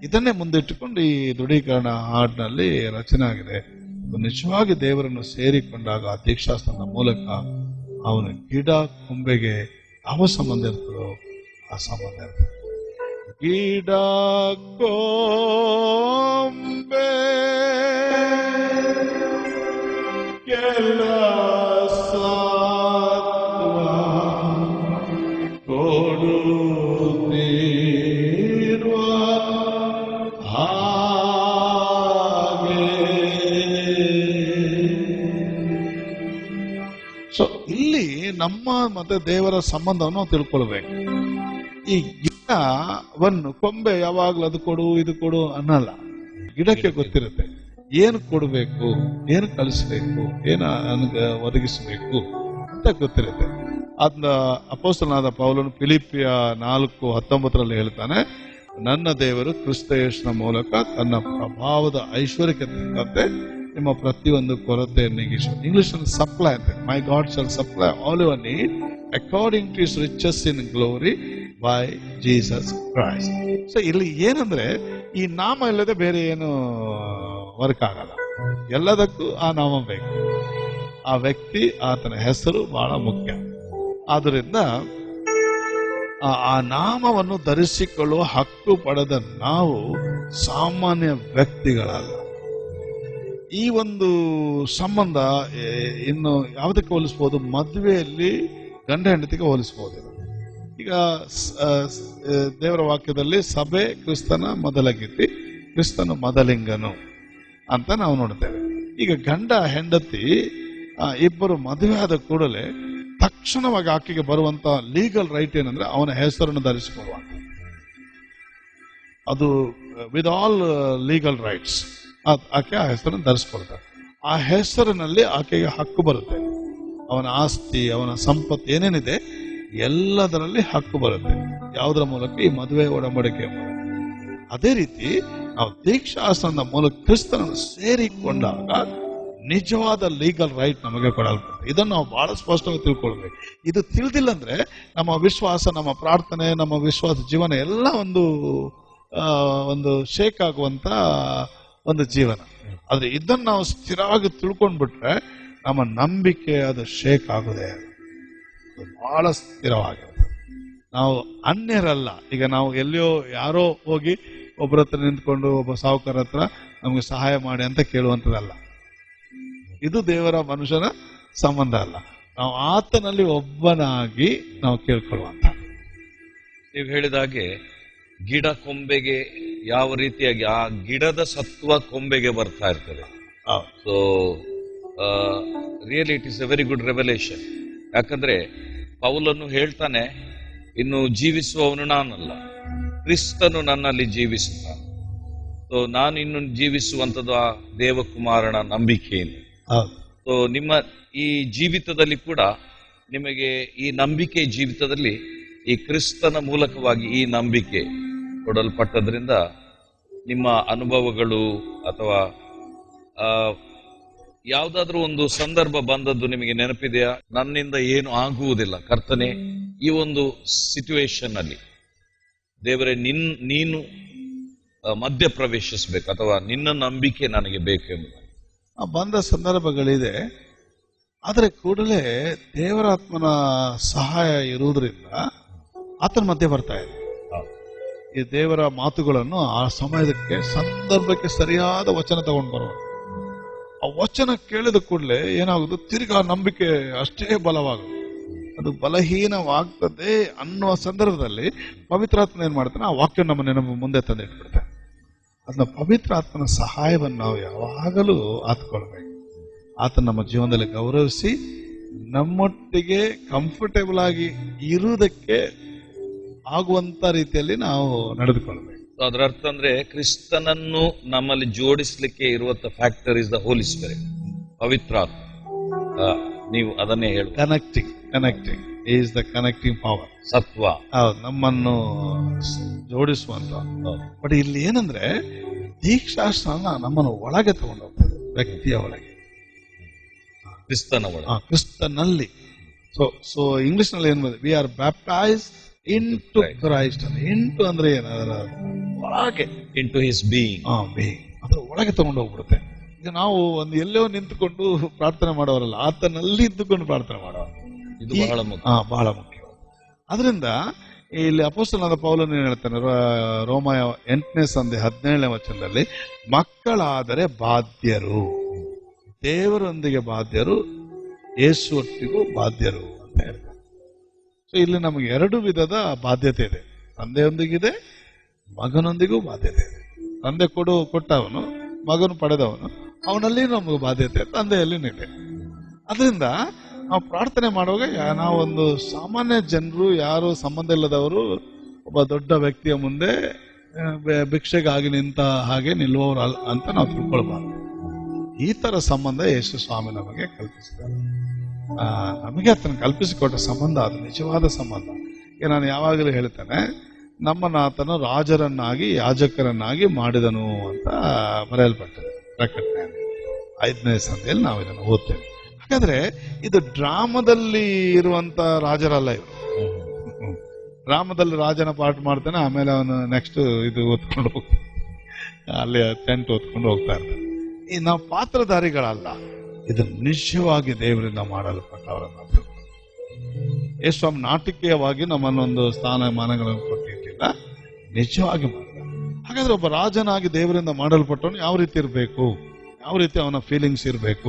Speaker 2: ಇದನ್ನೇ ಮುಂದಿಟ್ಟುಕೊಂಡು ಈ ದೃಢೀಕರಣ ಹಾಡಿನಲ್ಲಿ ರಚನೆ ಆಗಿದೆ. ನಿಜವಾಗಿ ದೇವರನ್ನು ಸೇರಿಕೊಂಡಾಗ ಆ ದೀಕ್ಷಾಸ್ತ್ರದ ಮೂಲಕ ಅವನ ಗಿಡ ಕೊಂಬೆಗೆ ಯಾವ ಸಂಬಂಧ ಇರ್ತದೋ ಆ ಸಂಬಂಧ ಇರ್ತದೆ. ಗಿಡ ಕೊಂಬೆ ಕೆಲಸ ಸೊ ಇಲ್ಲಿ ನಮ್ಮ ಮತ್ತೆ ದೇವರ ಸಂಬಂಧವನ್ನು ನಾವು ತಿಳ್ಕೊಳ್ಬೇಕು. ಈ ಗಿಡವನ್ನು ಕೊಂಬೆ ಯಾವಾಗ್ಲೂ ಅದು ಕೊಡು ಇದು ಕೊಡು ಅನ್ನಲ್ಲ. ಗಿಡಕ್ಕೆ ಗೊತ್ತಿರುತ್ತೆ ಏನು ಕೊಡಬೇಕು, ಏನು ಕಲಿಸ್ಬೇಕು, ಏನು ನನಗೆ ಒದಗಿಸಬೇಕು ಅಂತ ಗೊತ್ತಿರುತ್ತೆ. ಅದನ್ನ ಅಪೊಸ್ತಲನಾದ ಪೌಲನು ಫಿಲಿಪ್ಪಿಯ 4:19 ಹೇಳ್ತಾನೆ, ನನ್ನ ದೇವರು ಕ್ರಿಸ್ತ ಯೇಸುವಿನ ಮೂಲಕ ತನ್ನ ಪ್ರಭಾವದ ಐಶ್ವರ್ಯಕ್ಕೆ ತಕ್ಕಂತೆ ನಿಮ್ಮ ಪ್ರತಿಯೊಂದು ಕೊರತೆಯನ್ನು ನೀಗಿಸು. ಇಂಗ್ಲಿಷ್ ಸಪ್ಲೈ ಅಂತ, my God shall supply all your need according to his riches in glory by Jesus Christ. So ಇಲ್ಲಿ ಏನಂದ್ರೆ ಈ ನಾಮ ಇಲ್ಲದೆ ಬೇರೆ ಏನು ವರ್ಕ್ ಆಗಲ್ಲ. ಎಲ್ಲದಕ್ಕೂ ಆ ನಾಮ ಬೇಕು. ಆ ವ್ಯಕ್ತಿ, ಆತನ ಹೆಸರು ಬಹಳ ಮುಖ್ಯ. ಆದ್ದರಿಂದ ಆ ನಾಮವನ್ನು ಧರಿಸಿಕೊಳ್ಳುವ ಹಕ್ಕು ಪಡೆದ ನಾವು ಸಾಮಾನ್ಯ ವ್ಯಕ್ತಿಗಳಲ್ಲ. ಈ ಒಂದು ಸಂಬಂಧ ಇನ್ನು ಯಾವುದಕ್ಕೆ ಹೋಲಿಸ್ಬೋದು? ಮದುವೆಯಲ್ಲಿ ಗಂಡ ಹೆಂಡತಿಗೆ ಹೋಲಿಸ್ಬೋದು. ಈಗ ದೇವರ ವಾಕ್ಯದಲ್ಲಿ ಸಭೆ ಕ್ರಿಸ್ತನ ಮೊದಲಗಿತ್ತಿ, ಕ್ರಿಸ್ತನು ಮೊದಲಿಂಗನು ಅಂತ ನಾವು ನೋಡ್ತೇವೆ. ಈಗ ಗಂಡ ಹೆಂಡತಿ ಇಬ್ಬರು ಮದುವೆ ಆದ ಕೂಡಲೇ ತಕ್ಷಣವಾಗಿ ಆಕೆಗೆ ಬರುವಂತ ಲೀಗಲ್ ರೈಟ್ ಏನಂದ್ರೆ ಅವನ ಹೆಸರನ್ನು ಧರಿಸಿಕೊಳ್ಳುವಂತ, ಅದು ವಿತ್ ಆಲ್ ಲೀಗಲ್ ರೈಟ್ಸ್ ಆಕೆ ಆ ಹೆಸರನ್ನು ಧರಿಸ್ಕೊಳ್ತಾರೆ. ಆ ಹೆಸರಿನಲ್ಲಿ ಆಕೆಗೆ ಹಕ್ಕು ಬರುತ್ತೆ. ಅವನ ಆಸ್ತಿ, ಅವನ ಸಂಪತ್ತು ಏನೇನಿದೆ ಎಲ್ಲದರಲ್ಲಿ ಹಕ್ಕು ಬರುತ್ತೆ. ಯಾವುದರ ಮೂಲಕ? ಈ ಮದುವೆ ಒಡಂಬಡಿಕೆಯ ಮೂಲಕ. ಅದೇ ರೀತಿ ನಾವು ದೀಕ್ಷಾಸ್ತ್ರದ ಮೂಲಕ ಕ್ರಿಸ್ತನನ್ನು ಸೇರಿಕೊಂಡಾಗ ನಿಜವಾದ ಲೀಗಲ್ ರೈಟ್ ನಮಗೆ ಕೊಡಲ್ಪಡುತ್ತೆ. ಇದನ್ನು ನಾವು ಬಹಳ ಸ್ಪಷ್ಟವಾಗಿ ತಿಳ್ಕೊಳ್ಬೇಕು. ಇದು ತಿಳಿದಿಲ್ಲ ಅಂದ್ರೆ ನಮ್ಮ ವಿಶ್ವಾಸ, ನಮ್ಮ ಪ್ರಾರ್ಥನೆ, ನಮ್ಮ ವಿಶ್ವಾಸ ಜೀವನ ಎಲ್ಲ ಒಂದು ಶೇಕ್ ಆಗುವಂತ ಒಂದು ಜೀವನ. ಆದ್ರೆ ಇದನ್ನು ನಾವು ಸ್ಥಿರವಾಗಿ ತಿಳ್ಕೊಂಡ್ಬಿಟ್ರೆ ನಮ್ಮ ನಂಬಿಕೆ ಅದು ಶೇಕ್ ಆಗುದೇ, ಬಹಳ ಸ್ಥಿರವಾಗಿರುತ್ತೆ. ನಾವು ಅನ್ಯರಲ್ಲ. ಈಗ ನಾವು ಎಲ್ಲಿಯೋ ಯಾರೋ ಹೋಗಿ ಒಬ್ಬರ ಹತ್ರ ನಿಂತ್ಕೊಂಡು ಒಬ್ಬ ಸಾಹುಕಾರ ಹತ್ರ ನಮ್ಗೆ ಸಹಾಯ ಮಾಡಿ ಅಂತ ಕೇಳುವಂಥದ್ದಲ್ಲ. ಇದು ದೇವರ ಮನುಷ್ಯನ ಸಂಬಂಧ ಅಲ್ಲ. ನಾವು ಆತನಲ್ಲಿ ಒಬ್ಬನಾಗಿ ನಾವು ಕೇಳ್ಕೊಳ್ಳುವಂತ.
Speaker 1: ನೀವು ಹೇಳಿದ ಹಾಗೆ ಗಿಡ ಕೊಂಬೆಗೆ ಯಾವ ರೀತಿಯಾಗಿ ಆ ಗಿಡದ ಸತ್ವ ಕೊಂಬೆಗೆ ಬರ್ತಾ ಇರ್ತದೆ. So really it is A very good revelation. ಯಾಕಂದ್ರೆ ಪೌಲನು ಹೇಳ್ತಾನೆ, ಇನ್ನು ಜೀವಿಸುವವನು ನಾನಲ್ಲ, ಕ್ರಿಸ್ತನು ನನ್ನಲ್ಲಿ ಜೀವಿಸುತ್ತಾನೆ. ಸೊ ನಾನು ಇನ್ನು ಜೀವಿಸುವಂಥದ್ದು ಆ ದೇವಕುಮಾರನ ನಂಬಿಕೆಯನ್ನು. ಸೊ ನಿಮ್ಮ ಈ ಜೀವಿತದಲ್ಲಿ ಕೂಡ ನಿಮಗೆ ಈ ನಂಬಿಕೆ ಜೀವಿತದಲ್ಲಿ ಈ ಕ್ರಿಸ್ತನ ಮೂಲಕವಾಗಿ ಈ ನಂಬಿಕೆ ಕೊಡಲ್ಪಟ್ಟದ್ರಿಂದ ನಿಮ್ಮ ಅನುಭವಗಳು ಅಥವಾ ಯಾವುದಾದ್ರೂ ಒಂದು ಸಂದರ್ಭ ಬಂದದ್ದು ನಿಮಗೆ ನೆನಪಿದೆಯಾ? ನನ್ನಿಂದ ಏನು ಆಗುವುದಿಲ್ಲ ಕರ್ತನೆ, ಈ ಒಂದು ಸಿಚುವೇಶನ್ ಅಲ್ಲಿ ದೇವರೇ ನೀನು ಮಧ್ಯ ಪ್ರವೇಶಿಸಬೇಕು ಅಥವಾ ನಿನ್ನ ನಂಬಿಕೆ ನನಗೆ ಬೇಕೆಂಬುದು
Speaker 2: ಬಂದ ಸಂದರ್ಭಗಳಿದೆ. ಆದರೆ ಕೂಡಲೇ ದೇವರಾತ್ಮನ ಸಹಾಯ ಇರುವುದರಿಂದ ಆತನ ಮಧ್ಯೆ ಬರ್ತಾ ಇದೆ. ಈ ದೇವರ ಮಾತುಗಳನ್ನು ಆ ಸಮಯಕ್ಕೆ ಸಂದರ್ಭಕ್ಕೆ ಸರಿಯಾದ ವಚನ ತಗೊಂಡು ಬರುವ, ಆ ವಚನ ಕೇಳಿದ ಕೂಡಲೇ ಏನಾಗುದು, ತಿರ್ಗಾ ನಂಬಿಕೆ ಅಷ್ಟೇ ಬಲವಾಗುದು. ಅದು ಬಲಹೀನವಾಗ್ತದೆ ಅನ್ನುವ ಸಂದರ್ಭದಲ್ಲಿ ಪವಿತ್ರಾತ್ಮನ ಏನ್ ಮಾಡ್ತಾನೆ, ಆ ವಾಕ್ಯ ನಮ್ಮ ನೆನಪು ಮುಂದೆ ತಂದು ಇಟ್ಬಿಡ್ತಾನೆ. ಅದನ್ನ ಪವಿತ್ರಾತ್ಮನ ಸಹಾಯವನ್ನು ನಾವು ಯಾವಾಗಲೂ ಆತ್ಕೊಳ್ಬೇಕು. ಆತ ನಮ್ಮ ಜೀವನದಲ್ಲಿ ಗೌರವಿಸಿ ನಮ್ಮೊಟ್ಟಿಗೆ ಕಂಫರ್ಟೇಬಲ್ ಆಗಿ ಇರುವುದಕ್ಕೆ ಆಗುವಂತ ರೀತಿಯಲ್ಲಿ ನಾವು ನಡೆದುಕೊಳ್ಬೇಕು.
Speaker 1: ಅದರ ಅರ್ಥ ಅಂದ್ರೆ ಕ್ರಿಸ್ತನನ್ನು ನಮ್ಮಲ್ಲಿ ಜೋಡಿಸ್ಲಿಕ್ಕೆ ಇರುವಂತ factor is the Holy Spirit, ಪವಿತ್ರಾತ್ಮ. ನೀವು ಅದನ್ನೇ ಹೇಳಿ, connecting is the connecting power, ಸತ್ವ ನಮ್ಮನ್ನು ಜೋಡಿಸುವಂತ. ಬಟ್ ಇಲ್ಲಿ ಏನಂದ್ರೆ ದೀಕ್ಷಾಸ್ನಾನ ನಮ್ಮನ್ನು ಒಳಗೆ ತಗೊಂಡೋಗ್ತದೆ, ವ್ಯಕ್ತಿಯ ಒಳಗೆ, ಕ್ರಿಸ್ತನಲ್ಲಿ. ಸೊ ಇಂಗ್ಲಿಷ್ ನಲ್ಲಿ ಏನ್ we are baptise into Christ. Into ಅಂದ್ರೆ ಏನದರ ಒಳಗೆ, ಇಂಟು ಹಿಸ್ ಬೀಯಿಂಗ್,
Speaker 2: ಅದ್ರ ಒಳಗೆ ತಗೊಂಡು ಹೋಗ್ಬಿಡುತ್ತೆ. ಈಗ ನಾವು ಒಂದು ಎಲ್ಲೋ ನಿಂತುಕೊಂಡು ಪ್ರಾರ್ಥನೆ ಮಾಡೋರಲ್ಲ, ಆತನಲ್ಲಿ ಇದ್ದುಕೊಂಡು ಪ್ರಾರ್ಥನೆ ಮಾಡೋರು.
Speaker 1: ಇದು ಬಹಳ ಮುಖ್ಯ.
Speaker 2: ಬಹಳ ಮುಖ್ಯ. ಅದರಿಂದ ಇಲ್ಲಿ ಅಪೊಸ್ತಲನಾದ ಪೌಲನು ಏನ್ ಹೇಳ್ತಾನೆ, ರೋಮ 8ನೇ ಸಂಧಿ 17ನೇ ವಚನದಲ್ಲಿ, ಮಕ್ಕಳಾದರೆ ಬಾಧ್ಯರು, ದೇವರೊಂದಿಗೆ ಬಾಧ್ಯರು, ಯೇಸುವೊಟ್ಟಿಗೂ ಬಾಧ್ಯರು ಅಂತ ಹೇಳ್ತಾರೆ. ಸೊ ಇಲ್ಲಿ ನಮಗೆ 2 ವಿಧದ ಬಾಧ್ಯತೆ ಇದೆ. ತಂದೆಯೊಂದಿಗಿದೆ, ಮಗನೊಂದಿಗೂ ಬಾಧ್ಯತೆ ಇದೆ. ತಂದೆ ಕೊಟ್ಟವನು, ಮಗನು ಪಡೆದವನು, ಅವನಲ್ಲಿ ನಮಗೆ ಬಾಧ್ಯತೆ, ತಂದೆಯಲ್ಲಿ ಇದೆ. ಅದರಿಂದ ನಾವು ಪ್ರಾರ್ಥನೆ ಮಾಡುವಾಗ ನಾವೊಂದು ಸಾಮಾನ್ಯ ಜನರು, ಯಾರು ಸಂಬಂಧ ಇಲ್ಲದವರು ಒಬ್ಬ ದೊಡ್ಡ ವ್ಯಕ್ತಿಯ ಮುಂದೆ ಭಿಕ್ಷೆಗಾಗಿ ನಿಂತ ಹಾಗೆ ನಿಲ್ಲುವವರು ಅಂತ ನಾವು ತಿಳ್ಕೊಳ್ಬಾರ್ದು. ಈ ತರ ಸಂಬಂಧ ಯೇಸು ಸ್ವಾಮಿ ನಮಗೆ ಕಲ್ಪಿಸಿದ್ದಾರೆ. ನಮಗೆ ಆತನ ಕಲ್ಪಿಸಿಕೊಟ್ಟ ಸಂಬಂಧ ಅದು ನಿಜವಾದ ಸಂಬಂಧ. ಈಗ ನಾನು ಯಾವಾಗಲೂ ಹೇಳ್ತೇನೆ, ನಮ್ಮನ್ನ ಆತನು ರಾಜರನ್ನಾಗಿ ಯಾಜಕರನ್ನಾಗಿ ಮಾಡಿದನು ಅಂತ ಬರೆಯಲ್ಪಟ್ಟது ಪ್ರಕಟಣೆ 5ನೇ ಸಂಧಿಯಲ್ಲಿ ನಾವು ಇದನ್ನು ಓದ್ತೇವೆ. ಹಾಗಾದ್ರೆ ಇದು ಡ್ರಾಮದಲ್ಲಿ ಇರುವಂತ ರಾಜರಲ್ಲ ಇವರು. ಡ್ರಾಮದಲ್ಲಿ ರಾಜನ ಪಾಠ ಮಾಡ್ತಾನೆ, ಆಮೇಲೆ ಅವನು ನೆಕ್ಸ್ಟ್ ಇದು ಓದ್ಕೊಂಡು ಹೋಗ್ತಾನೆ, ಅಲ್ಲಿ ಟೆಂಟ್ ಓದ್ಕೊಂಡು ಹೋಗ್ತಾ ಇರ್ತಾನೆ. ಈ ನಾವು ಪಾತ್ರಧಾರಿಗಳಲ್ಲ, ಇದು ನಿಜವಾಗಿ ದೇವರಿಂದ ಮಾಡಲ್ಪಟ್ಟವರನ್ನ. ಯೇಸು ನಾಟಕೀಯವಾಗಿ ನಮ್ಮನ್ನೊಂದು ಸ್ಥಾನಮಾನಗಳನ್ನು ಕೊಟ್ಟಿರಲಿಲ್ಲ, ನಿಜವಾಗಿ ಮಾಡಿದ. ಹಾಗಾದ್ರೆ ಒಬ್ಬ ರಾಜನಾಗಿ ದೇವರಿಂದ ಮಾಡಲ್ಪಟ್ಟವನು ಯಾವ ರೀತಿ ಇರಬೇಕು, ಯಾವ ರೀತಿ ಅವನ ಫೀಲಿಂಗ್ಸ್ ಇರಬೇಕು,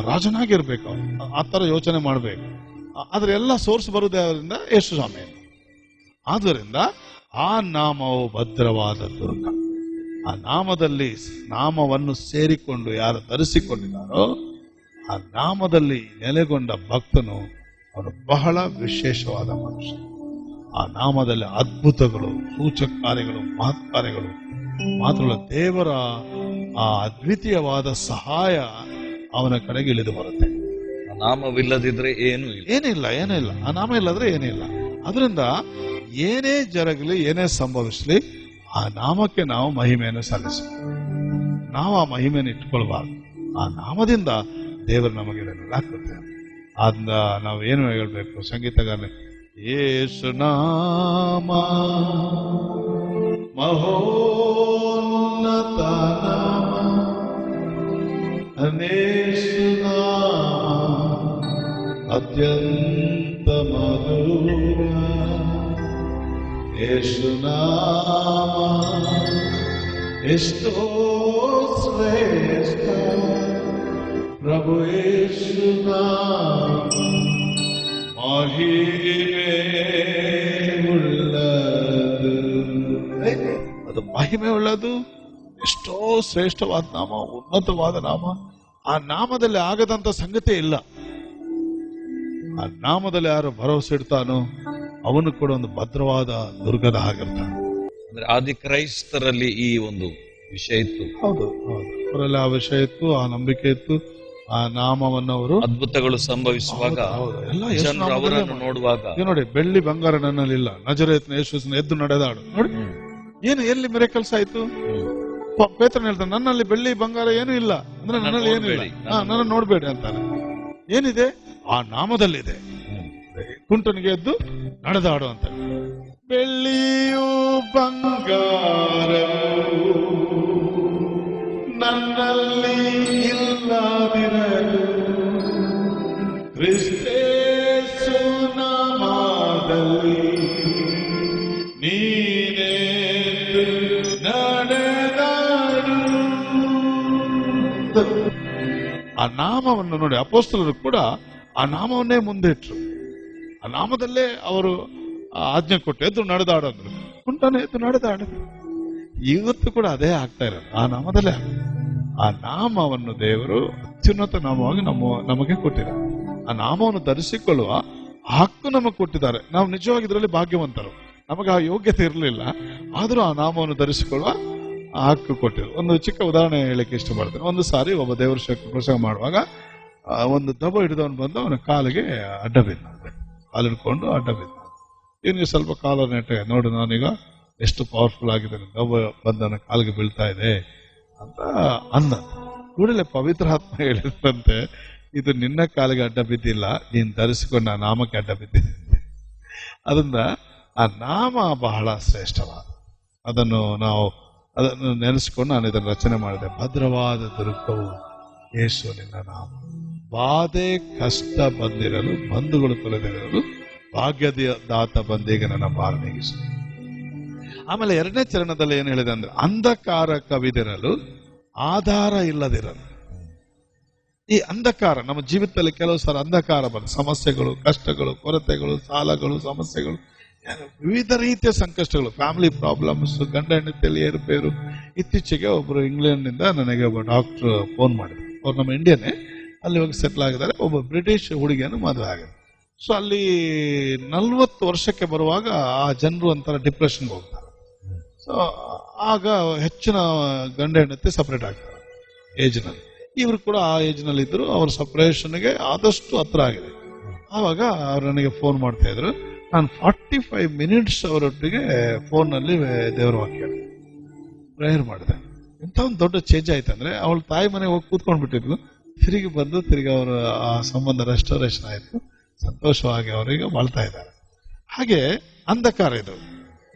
Speaker 2: ರಾಜನಾಗಿರ್ಬೇಕು, ಆ ತರ ಯೋಚನೆ ಮಾಡಬೇಕು. ಆದ್ರೆ ಎಲ್ಲ ಸೋರ್ಸ್ ಬರುವುದೇ ಅವರಿಂದ, ಯೇಸು ಸ್ವಾಮಿ. ಆದ್ದರಿಂದ ಆ ನಾಮವು ಭದ್ರವಾದ ದುರ್ಗ. ಆ ನಾಮದಲ್ಲಿ ನಾಮವನ್ನು ಸೇರಿಕೊಂಡು ಯಾರು ಧರಿಸಿಕೊಂಡಿದ್ದಾರೋ, ಆ ನಾಮದಲ್ಲಿ ನೆಲೆಗೊಂಡ ಭಕ್ತನು ಅವನು ಬಹಳ ವಿಶೇಷವಾದ ಮನುಷ್ಯ. ಆ ನಾಮದಲ್ಲಿ ಅದ್ಭುತಗಳು, ಸೂಚಕ ಕಾರ್ಯಗಳು, ಮಹತ್ ಕಾರ್ಯಗಳು ಮಾತ್ರ, ದೇವರ ಆ ಅದ್ವಿತೀಯವಾದ ಸಹಾಯ ಅವನ ಕಡೆಗೆ ಇಳಿದು ಬರುತ್ತೆ.
Speaker 1: ನಾಮವಿಲ್ಲದಿದ್ರೆ
Speaker 2: ಏನಿಲ್ಲ. ಆ ನಾಮ ಇಲ್ಲದ್ರೆ ಏನಿಲ್ಲ. ಅದರಿಂದ ಏನೇ ಜರಗಲಿ, ಏನೇ ಸಂಭವಿಸಲಿ, ಆ ನಾಮಕ್ಕೆ ನಾವು ಮಹಿಮೆಯನ್ನು ಸಲ್ಲಿಸಬೇಕು. ನಾವು ಆ ಮಹಿಮೆಯನ್ನು ಇಟ್ಕೊಳ್ಬಾರ್ದು. ಆ ನಾಮದಿಂದ ದೇವರು ನಮಗೆ ಇದನ್ನೆಲ್ಲ ಕೊಡ್ತಾರೆ. ಅದನ್ನ ನಾವು ಏನು ಹೇಳ್ಬೇಕು, ಸಂಗೀತಗಾರನೇ, ಯೇಸು ನಾಮ ಮಹೋನ್ನತ ನಾಮ, ಯೇಸು ನಾಮ ಅತ್ಯಂತ ಮಧುರ, ಯೇಸು ನಾಮ ಎಷ್ಟೋ ಶ್ರೇಷ್ಠ, ಪ್ರಭು ಯೇಸು ನಾಮ ಮಹಿಮೆ ಉಳ್ಳದು. ಅದು ಮಹಿಮೆ ಉಳ್ಳದು, ಎಷ್ಟೋ ಶ್ರೇಷ್ಠವಾದ ನಾಮ, ಉನ್ನತವಾದ ನಾಮ. ಆ ನಾಮದಲ್ಲಿ ಆಗದಂತ ಸಂಗತಿ ಇಲ್ಲ. ಆ ನಾಮದಲ್ಲಿ ಯಾರು ಭರವಸೆ ಇಡ್ತಾನೋ ಅವನು ಕೂಡ ಒಂದು ಭದ್ರವಾದ ದುರ್ಗದ ಹಾಗಿರ್ತಾನೆ.
Speaker 1: ಅಂದ್ರೆ ಆದಿ ಕ್ರೈಸ್ತರಲ್ಲಿ ಈ ಒಂದು ವಿಷಯ ಇತ್ತು.
Speaker 2: ಹೌದು, ಅವರಲ್ಲಿ ಆ ವಿಷಯ ಇತ್ತು, ಆ ನಂಬಿಕೆ ಇತ್ತು. ಆ ನಾಮವನ್ನು ಅವರು
Speaker 1: ಅದ್ಭುತಗಳು ಸಂಭವಿಸುವಾಗ ಜನರು ಅವರನ್ನು ನೋಡುವಾಗ,
Speaker 2: ನೋಡಿ, ಬೆಳ್ಳಿ ಬಂಗಾರ ನನ್ನಲ್ಲಿಲ್ಲ, ನಜರೇತಿನ ಯೇಸುವಿನ ಎದ್ದು ನಡೆದಾಡು. ನೋಡಿ ಎಲ್ಲಿ ಮಿರಾಕಲ್ಸ್ ಆಯ್ತು. ಪೇತ್ರನ ಹೇಳ್ತಾನೆ, ನನ್ನಲ್ಲಿ ಬೆಳ್ಳಿ ಬಂಗಾರ ಏನು ಇಲ್ಲ, ಅಂದ್ರೆ ನನ್ನಲ್ಲಿ ಏನು ಇಲ್ಲ, ನನ್ನ ನೋಡ್ಬೇಡಿ ಅಂತಾನೆ. ಏನಿದೆ? ಆ ನಾಮದಲ್ಲಿದೆ. ಕುಂಟನಿಗೆ ಎದ್ದು ನಡೆದಾಡು ಅಂತ. ಬೆಳ್ಳಿಯು ಬಂಗಾರವು ನನ್ನಲ್ಲಿ ಇಲ್ಲದಿರಲು, ಕ್ರಿಸ್ತೇಸು ನಾಮದಲ್ಲಿ ನೀನೇ ನಡೆದಾಡು. ಆ ನಾಮವನ್ನು ನೋಡಿ, ಅಪೊಸ್ತಲರು ಕೂಡ ಆ ನಾಮವನ್ನೇ ಮುಂದೆ ಇಟ್ರು. ಆ ನಾಮದಲ್ಲೇ ಅವರು ಆಜ್ಞೆ ಕೊಟ್ಟು ಎದ್ದು ನಡೆದಾಡಂದ್ರು. ಕುಂಟನೆ ಎದ್ದು ನಡೆದಾಡಿದ್ರು. ಇವತ್ತು ಕೂಡ ಅದೇ ಆಗ್ತಾ ಇರೋದು, ಆ ನಾಮದಲ್ಲೇ. ಆ ನಾಮವನ್ನು ದೇವರು ಅತ್ಯುನ್ನತ ನಾಮವಾಗಿ ನಮಗೆ ಕೊಟ್ಟಿದ್ದಾರೆ. ಆ ನಾಮವನ್ನು ಧರಿಸಿಕೊಳ್ಳುವ ಹಕ್ಕು ನಮಗೆ ಕೊಟ್ಟಿದ್ದಾರೆ. ನಾವು ನಿಜವಾಗಿ ಇದರಲ್ಲಿ ಭಾಗ್ಯವಂತರು. ನಮಗೆ ಆ ಯೋಗ್ಯತೆ ಇರಲಿಲ್ಲ, ಆದರೂ ಆ ನಾಮವನ್ನು ಧರಿಸಿಕೊಳ್ಳುವ ಆ ಹಕ್ಕು ಕೊಟ್ಟಿದ್ರು. ಒಂದು ಚಿಕ್ಕ ಉದಾಹರಣೆ ಹೇಳಕ್ಕೆ ಇಷ್ಟಪಡ್ತೇನೆ. ಒಂದು ಸಾರಿ ಒಬ್ಬ ದೇವರ ಪ್ರಸಂಗ ಮಾಡುವಾಗ ಒಂದು ದಬ್ಬ ಹಿಡಿದವನು ಬಂದು ಅವನ ಕಾಲಿಗೆ ಅಡ್ಡ ಬಿದ್ದ, ಕಾಲು ಹಿಡ್ಕೊಂಡು ಅಡ್ಡ ಬಿದ್ದ. ಇವನಿಗೆ ಸ್ವಲ್ಪ ಕಾಲ ನೆಟ್ಟ, ನೋಡು ನಾನೀಗ ಎಷ್ಟು ಪವರ್ಫುಲ್ ಆಗಿದ್ದೇನೆ, ದಬ್ಬ ಬಂದವನ ಕಾಲಿಗೆ ಬೀಳ್ತಾ ಇದೆ ಅಂತ ಅಂದ. ಕೂಡಲೇ ಪವಿತ್ರಾತ್ಮ ಹೇಳಿದಂತೆ, ಇದು ನಿನ್ನ ಕಾಲಿಗೆ ಅಡ್ಡ ಬಿದ್ದಿಲ್ಲ, ನೀನು ಧರಿಸಿಕೊಂಡ ಆ ನಾಮಕ್ಕೆ ಅಡ್ಡ ಬಿದ್ದಿದೆ. ಅದರಿಂದ ಆ ನಾಮ ಬಹಳ ಶ್ರೇಷ್ಠವಾದ, ಅದನ್ನು ನಾವು ಅದನ್ನು ನೆನೆಸ್ಕೊಂಡು ನಾನು ಇದನ್ನು ರಚನೆ ಮಾಡಿದೆ. ಭದ್ರವಾದ ದುರ್ಗವು ಯೇಸು ನಿನ್ನ ನಾಮ, ಬಾಧೆ ಕಷ್ಟ ಬಂದಿರಲು, ಬಂಧುಗಳು ತೊಳೆದಿರಲು, ಭಾಗ್ಯದಾತ ಬಂದೀಗ ನನ್ನ ಭಾರ ನೀಗಿಸು. ಆಮೇಲೆ 2ನೇ ಚರಣದಲ್ಲಿ ಏನು ಹೇಳಿದೆ ಅಂದ್ರೆ, ಅಂಧಕಾರ ಕವಿದಿರಲು, ಆಧಾರ ಇಲ್ಲದಿರಲು. ಈ ಅಂಧಕಾರ ನಮ್ಮ ಜೀವಿತದಲ್ಲಿ ಕೆಲವು ಸಲ ಅಂಧಕಾರ ಬಂದ ಸಮಸ್ಯೆಗಳು, ಕಷ್ಟಗಳು, ಕೊರತೆಗಳು, ಸಾಲಗಳು, ಸಮಸ್ಯೆಗಳು, ವಿವಿಧ ರೀತಿಯ ಸಂಕಷ್ಟಗಳು, ಫ್ಯಾಮಿಲಿ ಪ್ರಾಬ್ಲಮ್ಸ್, ಗಂಡ ಹೆಂಡತಿಯಲ್ಲಿ ಏರುಪೇರು. ಇತ್ತೀಚೆಗೆ ಒಬ್ರು ಇಂಗ್ಲೆಂಡ್ನಿಂದ ನನಗೆ ಒಬ್ಬ ಡಾಕ್ಟರ್ ಫೋನ್ ಮಾಡಿದ್ರು. ಅವ್ರು ನಮ್ಮ ಇಂಡಿಯನ್ನೇ, ಅಲ್ಲಿ ಹೋಗಿ ಸೆಟ್ಲ್ ಆಗಿದ್ದಾರೆ. ಒಬ್ಬ ಬ್ರಿಟಿಷ್ ಹುಡುಗಿಯನ್ನು ಮದುವೆ ಆಗಿದೆ. ಸೊ ಅಲ್ಲಿ 40 ವರ್ಷಕ್ಕೆ ಬರುವಾಗ ಆ ಜನರು ಒಂಥರ ಡಿಪ್ರೆಷನ್ಗೆ ಹೋಗ್ತಾರೆ. ಸೊ ಆಗ ಹೆಚ್ಚಿನ ಗಂಡ ಹೆಂಡತಿ ಸಪ್ರೇಟ್ ಆಗ್ತಾರೆ ಏಜ್ನಲ್ಲಿ. ಇವರು ಕೂಡ ಆ ಏಜ್ನಲ್ಲಿ ಇದ್ರು. ಅವ್ರ ಸಪ್ರೇಷನ್ಗೆ ಆದಷ್ಟು ಹತ್ರ ಆಗಿದೆ. ಆವಾಗ ಅವ್ರು ನನಗೆ ಫೋನ್ ಮಾಡ್ತಾ ಇದ್ರು. ನಾನು 45 ಮಿನಿಟ್ಸ್ ಅವರೊಟ್ಟಿಗೆ ಫೋನ್ನಲ್ಲಿ ದೇವರ ವಾಕ್ಯ ಪ್ರೇಯರ್ ಮಾಡಿದೆ. ಇಂಥ ಒಂದು ದೊಡ್ಡ ಚೇಂಜ್ ಆಯ್ತು ಅಂದ್ರೆ, ಅವಳ ತಾಯಿ ಮನೆಗೆ ಹೋಗಿ ಕೂತ್ಕೊಂಡು ಬಿಟ್ಟಿದ್ಲು. ತಿರುಗಿ ಬಂದು ತಿರುಗಿ ಅವರ ಆ ಸಂಬಂಧ ರೆಸ್ಟೋರೇಷನ್ ಆಯಿತು. ಸಂತೋಷವಾಗಿ ಅವರಿಗೆ ಬಾಳ್ತಾ ಇದ್ದಾರೆ. ಹಾಗೆ ಅಂಧಕಾರ ಇದು.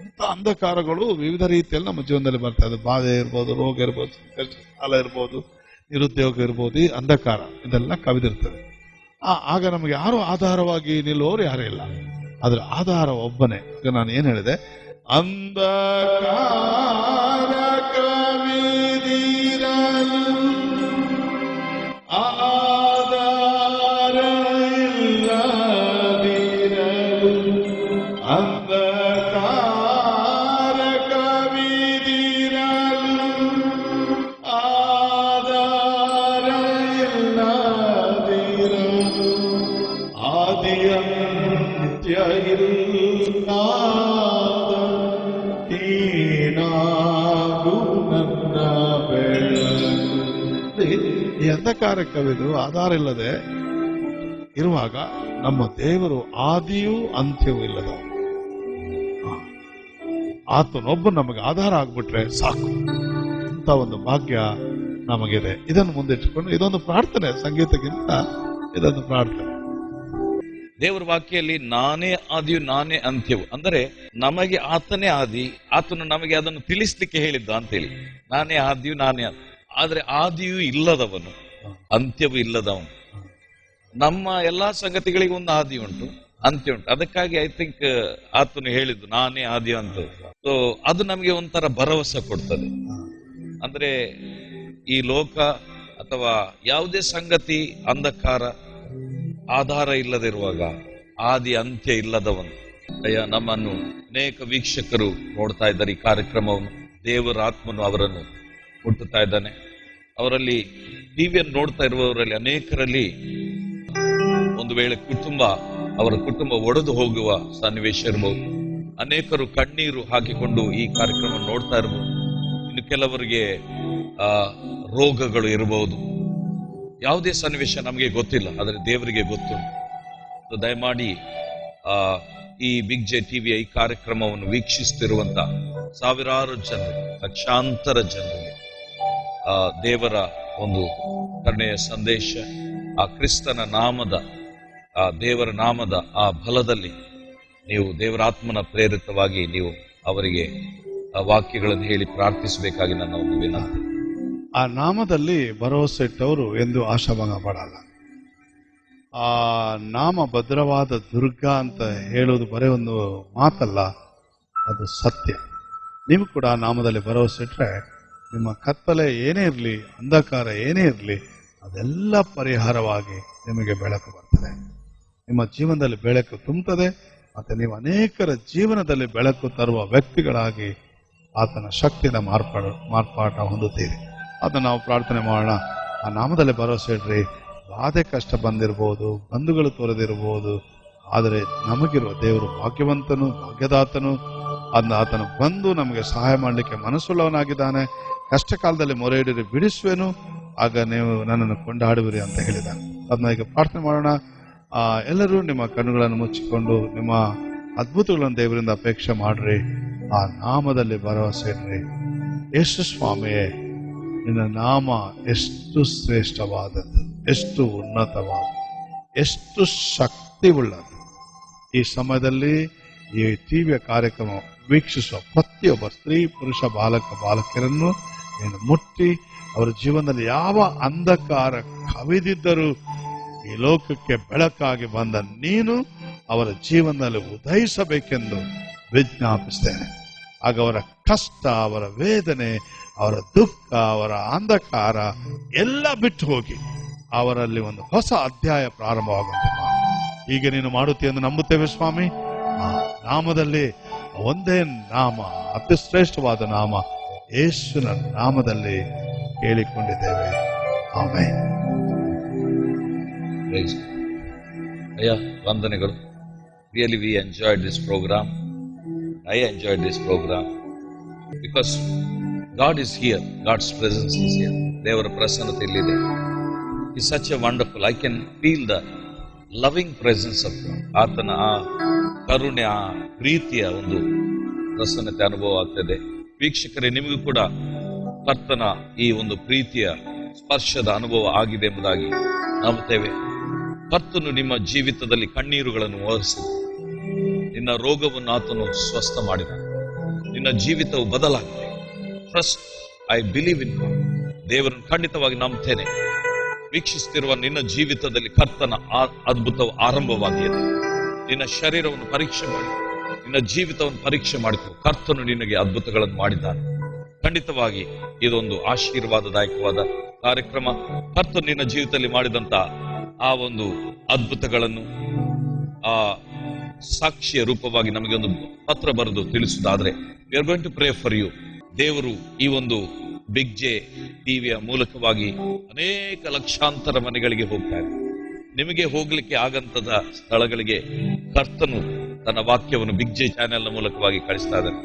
Speaker 2: ಇಂಥ ಅಂಧಕಾರಗಳು ವಿವಿಧ ರೀತಿಯಲ್ಲಿ ನಮ್ಮ ಜೀವನದಲ್ಲಿ ಬರ್ತಾ ಇದೆ. ಬಾಧೆ ಇರ್ಬೋದು, ರೋಗ ಇರ್ಬೋದು, ಸಾಲ ಇರ್ಬೋದು, ನಿರುದ್ಯೋಗ ಇರ್ಬೋದು, ಈ ಅಂಧಕಾರ ಇದೆಲ್ಲ ಕವಿದಿರ್ತದೆ. ಆಗ ನಮಗೆ ಯಾರು ಆಧಾರವಾಗಿ ನಿಲ್ಲುವವರು ಯಾರೇ ಇಲ್ಲ. ಅದ್ರ ಆಧಾರ ಒಬ್ಬನೇ. ಈಗ ನಾನು ಏನ್ ಹೇಳಿದೆ, ಅಂಧಕಾರ ಕವಿದಿರಲು, ಆಧಾರ ಇಲ್ಲದಿರಲು, ಅಂಧಕಾರ ಕವಿದಿರಲು, ಆಧಾರ ಇಲ್ಲದಿರಲು, ಆದಿಯಂತ್ಯ ಇಲ್ಲದ ನೀನಾಗು ನನ್ನ ಬೆಳಕು. ಈ ಅಂಧಕಾರ ಕವಿದು ಆಧಾರ ಇಲ್ಲದೆ ಇರುವಾಗ ನಮ್ಮ ದೇವರು ಆದಿಯೂ ಅಂತ್ಯವೂ ಇಲ್ಲದ ಆತನೊಬ್ಬ ನಮಗೆ ಆಧಾರ ಆಗ್ಬಿಟ್ರೆ ಸಾಕು. ಅಂತ ಒಂದು ಭಾಗ್ಯ ನಮಗಿದೆ. ಇದನ್ನು ಮುಂದಿಟ್ಟುಕೊಂಡು ಇದೊಂದು ಪ್ರಾರ್ಥನೆ, ಸಂಗೀತಕ್ಕಿಂತ ಇದೊಂದು ಪ್ರಾರ್ಥನೆ.
Speaker 1: ದೇವರ ವಾಕ್ಯಲ್ಲಿ ನಾನೇ ಆದಿಯು ನಾನೇ ಅಂತ್ಯವು ಅಂದರೆ ನಮಗೆ ಆತನೇ ಆದಿ, ಆತನು ನಮಗೆ ಅದನ್ನು ತಿಳಿಸ್ಲಿಕ್ಕೆ ಹೇಳಿದ್ದ ಅಂತೇಳಿ. ನಾನೇ ಆದಿಯು ನಾನೇ ಆದ್ರೆ ಆದಿಯೂ ಇಲ್ಲದವನು, ಅಂತ್ಯವೂ ಇಲ್ಲದವನು. ನಮ್ಮ ಎಲ್ಲಾ ಸಂಗತಿಗಳಿಗೆ ಒಂದು ಆದಿ ಉಂಟು, ಅಂತ್ಯ ಉಂಟು. ಅದಕ್ಕಾಗಿ ಐ ಥಿಂಕ್ ಆತನು ಹೇಳಿದ್ದು ನಾನೇ ಆದಿ ಅಂತ. ಸೊ ಅದು ನಮಗೆ ಒಂಥರ ಭರವಸೆ ಕೊಡ್ತದೆ. ಅಂದ್ರೆ ಈ ಲೋಕ ಅಥವಾ ಯಾವುದೇ ಸಂಗತಿ ಅಂಧಕಾರ, ಆಧಾರ ಇಲ್ಲದಿರುವಾಗ ಆದಿ ಅಂತ್ಯ ಇಲ್ಲದವನು. ಅಯ್ಯ, ನಮ್ಮನ್ನು ಅನೇಕ ವೀಕ್ಷಕರು ನೋಡ್ತಾ ಇದ್ದಾರೆ ಈ ಕಾರ್ಯಕ್ರಮವನ್ನು. ದೇವರ ಆತ್ಮನು ಅವರನ್ನು ಮುಟ್ಟುತ್ತಾ ಇದ್ದಾನೆ. ಅವರಲ್ಲಿ ಟಿವಿಯನ್ನು ನೋಡ್ತಾ ಇರುವವರಲ್ಲಿ ಅನೇಕರಲ್ಲಿ ಒಂದು ವೇಳೆ ಅವರ ಕುಟುಂಬ ಒಡೆದು ಹೋಗುವ ಸನ್ನಿವೇಶ ಇರಬಹುದು. ಅನೇಕರು ಕಣ್ಣೀರು ಹಾಕಿಕೊಂಡು ಈ ಕಾರ್ಯಕ್ರಮ ನೋಡ್ತಾ ಇರಬಹುದು. ಇನ್ನು ಕೆಲವರಿಗೆ ರೋಗಗಳು ಇರಬಹುದು. ಯಾವುದೇ ಸನ್ನಿವೇಶ ನಮಗೆ ಗೊತ್ತಿಲ್ಲ, ಆದರೆ ದೇವರಿಗೆ ಗೊತ್ತುಂಟು. ದಯಮಾಡಿ ಈ ಬಿಗ್ ಜೆ ಟಿವಿಯ ಈ ಕಾರ್ಯಕ್ರಮವನ್ನು ವೀಕ್ಷಿಸುತ್ತಿರುವಂತ ಸಾವಿರಾರು ಜನರು, ಲಕ್ಷಾಂತರ ಜನರಿಗೆ ದೇವರ ಒಂದು ಕರುಣೆಯ ಸಂದೇಶ, ಆ ಕ್ರಿಸ್ತನ ನಾಮದ, ಆ ದೇವರ ನಾಮದ ಆ ಬಲದಲ್ಲಿ ನೀವು ದೇವರಾತ್ಮನ ಪ್ರೇರಿತವಾಗಿ ನೀವು ಅವರಿಗೆ ವಾಕ್ಯಗಳನ್ನು ಹೇಳಿ ಪ್ರಾರ್ಥಿಸಬೇಕಾಗಿ ನನ್ನ ಒಂದು ವಿನಂತಿ.
Speaker 2: ಆ ನಾಮದಲ್ಲಿ ಭರವಸೆ ಇಟ್ಟವರು ಎಂದು ಆಶಾಭಂಗ ಪಡಲ್ಲ. ಆ ನಾಮ ಭದ್ರವಾದ ದುರ್ಗ ಅಂತ ಹೇಳುವುದು ಬರೀ ಒಂದು ಮಾತಲ್ಲ, ಅದು ಸತ್ಯ. ನೀವು ಕೂಡ ಆ ನಾಮದಲ್ಲಿ ಭರವಸೆ ಇಟ್ಟರೆ ನಿಮ್ಮ ಕತ್ತಲೆ ಏನೇ ಇರಲಿ, ಅಂಧಕಾರ ಏನೇ ಇರಲಿ, ಅದೆಲ್ಲ ಪರಿಹಾರವಾಗಿ ನಿಮಗೆ ಬೆಳಕು ಬರ್ತದೆ. ನಿಮ್ಮ ಜೀವನದಲ್ಲಿ ಬೆಳಕು ತುಂಬುತ್ತದೆ. ಮತ್ತೆ ನೀವು ಅನೇಕರ ಜೀವನದಲ್ಲಿ ಬೆಳಕು ತರುವ ವ್ಯಕ್ತಿಗಳಾಗಿ ಆತನ ಶಕ್ತಿಯಿಂದ ಮಾರ್ಪಾಟ ಹೊಂದುತ್ತೀರಿ. ಅದನ್ನು ನಾವು ಪ್ರಾರ್ಥನೆ ಮಾಡೋಣ. ಆ ನಾಮದಲ್ಲಿ ಭರವಸೆ ಇಡ್ರಿ. ಬಾಧೆ ಕಷ್ಟ ಬಂದಿರ್ಬೋದು, ಬಂಧುಗಳು ತೋರದಿರ್ಬೋದು, ಆದರೆ ನಮಗಿರುವ ದೇವರು ಭಾಗ್ಯವಂತನು, ಭಾಗ್ಯದಾತನು. ಆತನು ಬಂದು ನಮಗೆ ಸಹಾಯ ಮಾಡಲಿಕ್ಕೆ ಮನಸ್ಸುಳ್ಳವನಾಗಿದ್ದಾನೆ. ಕಷ್ಟ ಕಾಲದಲ್ಲಿ ಮೊರೆ ಇಡಿರಿ, ಬಿಡಿಸುವೆನು, ಆಗ ನೀವು ನನ್ನನ್ನು ಕೊಂಡಾಡುವಿರಿ ಅಂತ ಹೇಳಿದ್ದಾನೆ. ಅದನ್ನ ಈಗ ಪ್ರಾರ್ಥನೆ ಮಾಡೋಣ. ಎಲ್ಲರೂ ನಿಮ್ಮ ಕಣ್ಣುಗಳನ್ನು ಮುಚ್ಚಿಕೊಂಡು ನಿಮ್ಮ ಅದ್ಭುತಗಳನ್ನು ದೇವರಿಂದ ಅಪೇಕ್ಷೆ ಮಾಡ್ರಿ. ಆ ನಾಮದಲ್ಲಿ ಭರವಸೆ ಇಡ್ರಿ. ಯೇಸು ಸ್ವಾಮಿಯೇ, ನಿನ್ನ ನಾಮ ಎಷ್ಟು ಶ್ರೇಷ್ಠವಾದದ್ದು, ಎಷ್ಟು ಉನ್ನತವಾದ, ಎಷ್ಟು ಶಕ್ತಿ ಉಳ್ಳದು. ಈ ಸಮಯದಲ್ಲಿ ಈ ಟಿವಿಯ ಕಾರ್ಯಕ್ರಮ ವೀಕ್ಷಿಸುವ ಪ್ರತಿಯೊಬ್ಬ ಸ್ತ್ರೀ ಪುರುಷ ಬಾಲಕ ಬಾಲಕಿಯರನ್ನು ನೀನು ಮುಟ್ಟಿ ಅವರ ಜೀವನದಲ್ಲಿ ಯಾವ ಅಂಧಕಾರ ಕವಿದಿದ್ದರೂ ಈ ಲೋಕಕ್ಕೆ ಬೆಳಕಾಗಿ ಬಂದ ನೀನು ಅವರ ಜೀವನದಲ್ಲಿ ಉದಯಿಸಬೇಕೆಂದು ವಿಜ್ಞಾಪಿಸ್ತೇನೆ. ಆಗ ಅವರ ಕಷ್ಟ, ಅವರ ವೇದನೆ, ಅವರ ದುಃಖ, ಅವರ ಅಂಧಕಾರ ಎಲ್ಲ ಬಿಟ್ಟು ಹೋಗಿ ಅವರಲ್ಲಿ ಒಂದು ಹೊಸ ಅಧ್ಯಾಯ ಪ್ರಾರಂಭವಾಗುವಂತೆ ಈಗ ನೀನು ಮಾಡುತ್ತೀಯ ಎಂದು ನಂಬುತ್ತೇವೆ ಸ್ವಾಮಿ. ಆ ನಾಮದಲ್ಲಿ, ಒಂದೇ ನಾಮ, ಅತಿ ಶ್ರೇಷ್ಠವಾದ ನಾಮ, ಯೇಸುವಿನ ನಾಮದಲ್ಲಿ ಕೇಳಿಕೊಂಡಿದ್ದೇವೆ. ಆಮೆನ್.
Speaker 1: ಅಯ್ಯ, ವಂದನೆಗಳು. Really we enjoyed this program. I enjoyed this program because God is here. God's presence is here. ದೇವರ ಪ್ರಸನ್ನತೆ ಇಲ್ಲಿದೆ. It's such a wonderful. I can feel the loving presence of God. ಆತನ ಆ ಕರುಣೆ, ಆ ಪ್ರೀತಿಯ ಒಂದು ಪ್ರಸನ್ನತೆ ಅನುಭವ ಆಗ್ತದೆ. ವೀಕ್ಷಕರೇ, ನಿಮಗೂ ಕೂಡ ಕರ್ತನ ಈ ಒಂದು ಪ್ರೀತಿಯ ಸ್ಪರ್ಶದ ಅನುಭವ ಆಗಿದೆ ಎಂಬುದಾಗಿ ನಂಬುತ್ತೇವೆ. ಕರ್ತನು ನಿಮ್ಮ ಜೀವಿತದಲ್ಲಿ ಕಣ್ಣೀರುಗಳನ್ನು ಓರಿಸಿ ನಿನ್ನ ರೋಗವನ್ನು ಆತನು ಸ್ವಸ್ಥ ಮಾಡಿದ. ನಿನ್ನ ಜೀವಿತವು ಬದಲಾಗಿದೆ. Trust, I believe in god. ದೇವರನ್ನು ಖಂಡಿತವಾಗಿ ನಂಬುತ್ತೇನೆ. ವೀಕ್ಷಿಸುತ್ತಿರುವ ನಿನ್ನ ಜೀವಿತದಲ್ಲಿ ಕರ್ತನ ಅದ್ಭುತವು ಆರಂಭವಾಗಿದೆ. ನಿನ್ನ ಶರೀರವನ್ನು ಪರೀಕ್ಷೆ ಮಾಡಿ, ನಿನ್ನ ಜೀವಿತವನ್ನು ಪರೀಕ್ಷೆ ಮಾಡಿಕೊ. ಕರ್ತನು ನಿನಗೆ ಅದ್ಭುತಗಳನ್ನು ಮಾಡಿದ್ದಾನೆ. ಖಂಡಿತವಾಗಿ ಇದೊಂದು ಆಶೀರ್ವಾದದಾಯಕವಾದ ಕಾರ್ಯಕ್ರಮ. ಕರ್ತನು ನಿನ್ನ ಜೀವಿತದಲ್ಲಿ ಮಾಡಿದಂತ ಆ ಒಂದು ಅದ್ಭುತಗಳನ್ನು ಆ ಸಾಕ್ಷಿಯ ರೂಪವಾಗಿ ನಮಗೆ ಒಂದು ಪತ್ರ ಬರೆದು ತಿಳಿಸುವುದಾದ್ರೆ, we are going to pray for you. ದೇವರು ಈ ಒಂದು ಬಿಗ್ ಜೆ ಟಿವಿಯ ಮೂಲಕವಾಗಿ ಅನೇಕ ಲಕ್ಷಾಂತರ ಮನೆಗಳಿಗೆ ಹೋಗ್ತಾ ಇದೆ. ನಿಮಗೆ ಹೋಗ್ಲಿಕ್ಕೆ ಆಗಂತದ ಸ್ಥಳಗಳಿಗೆ ಕರ್ತನು ತನ್ನ ವಾಕ್ಯವನ್ನು ಬಿಗ್ ಜೆ ಚಾನೆಲ್ ನ ಮೂಲಕವಾಗಿ ಕಳಿಸ್ತಾ ಇದ್ದಾನೆ.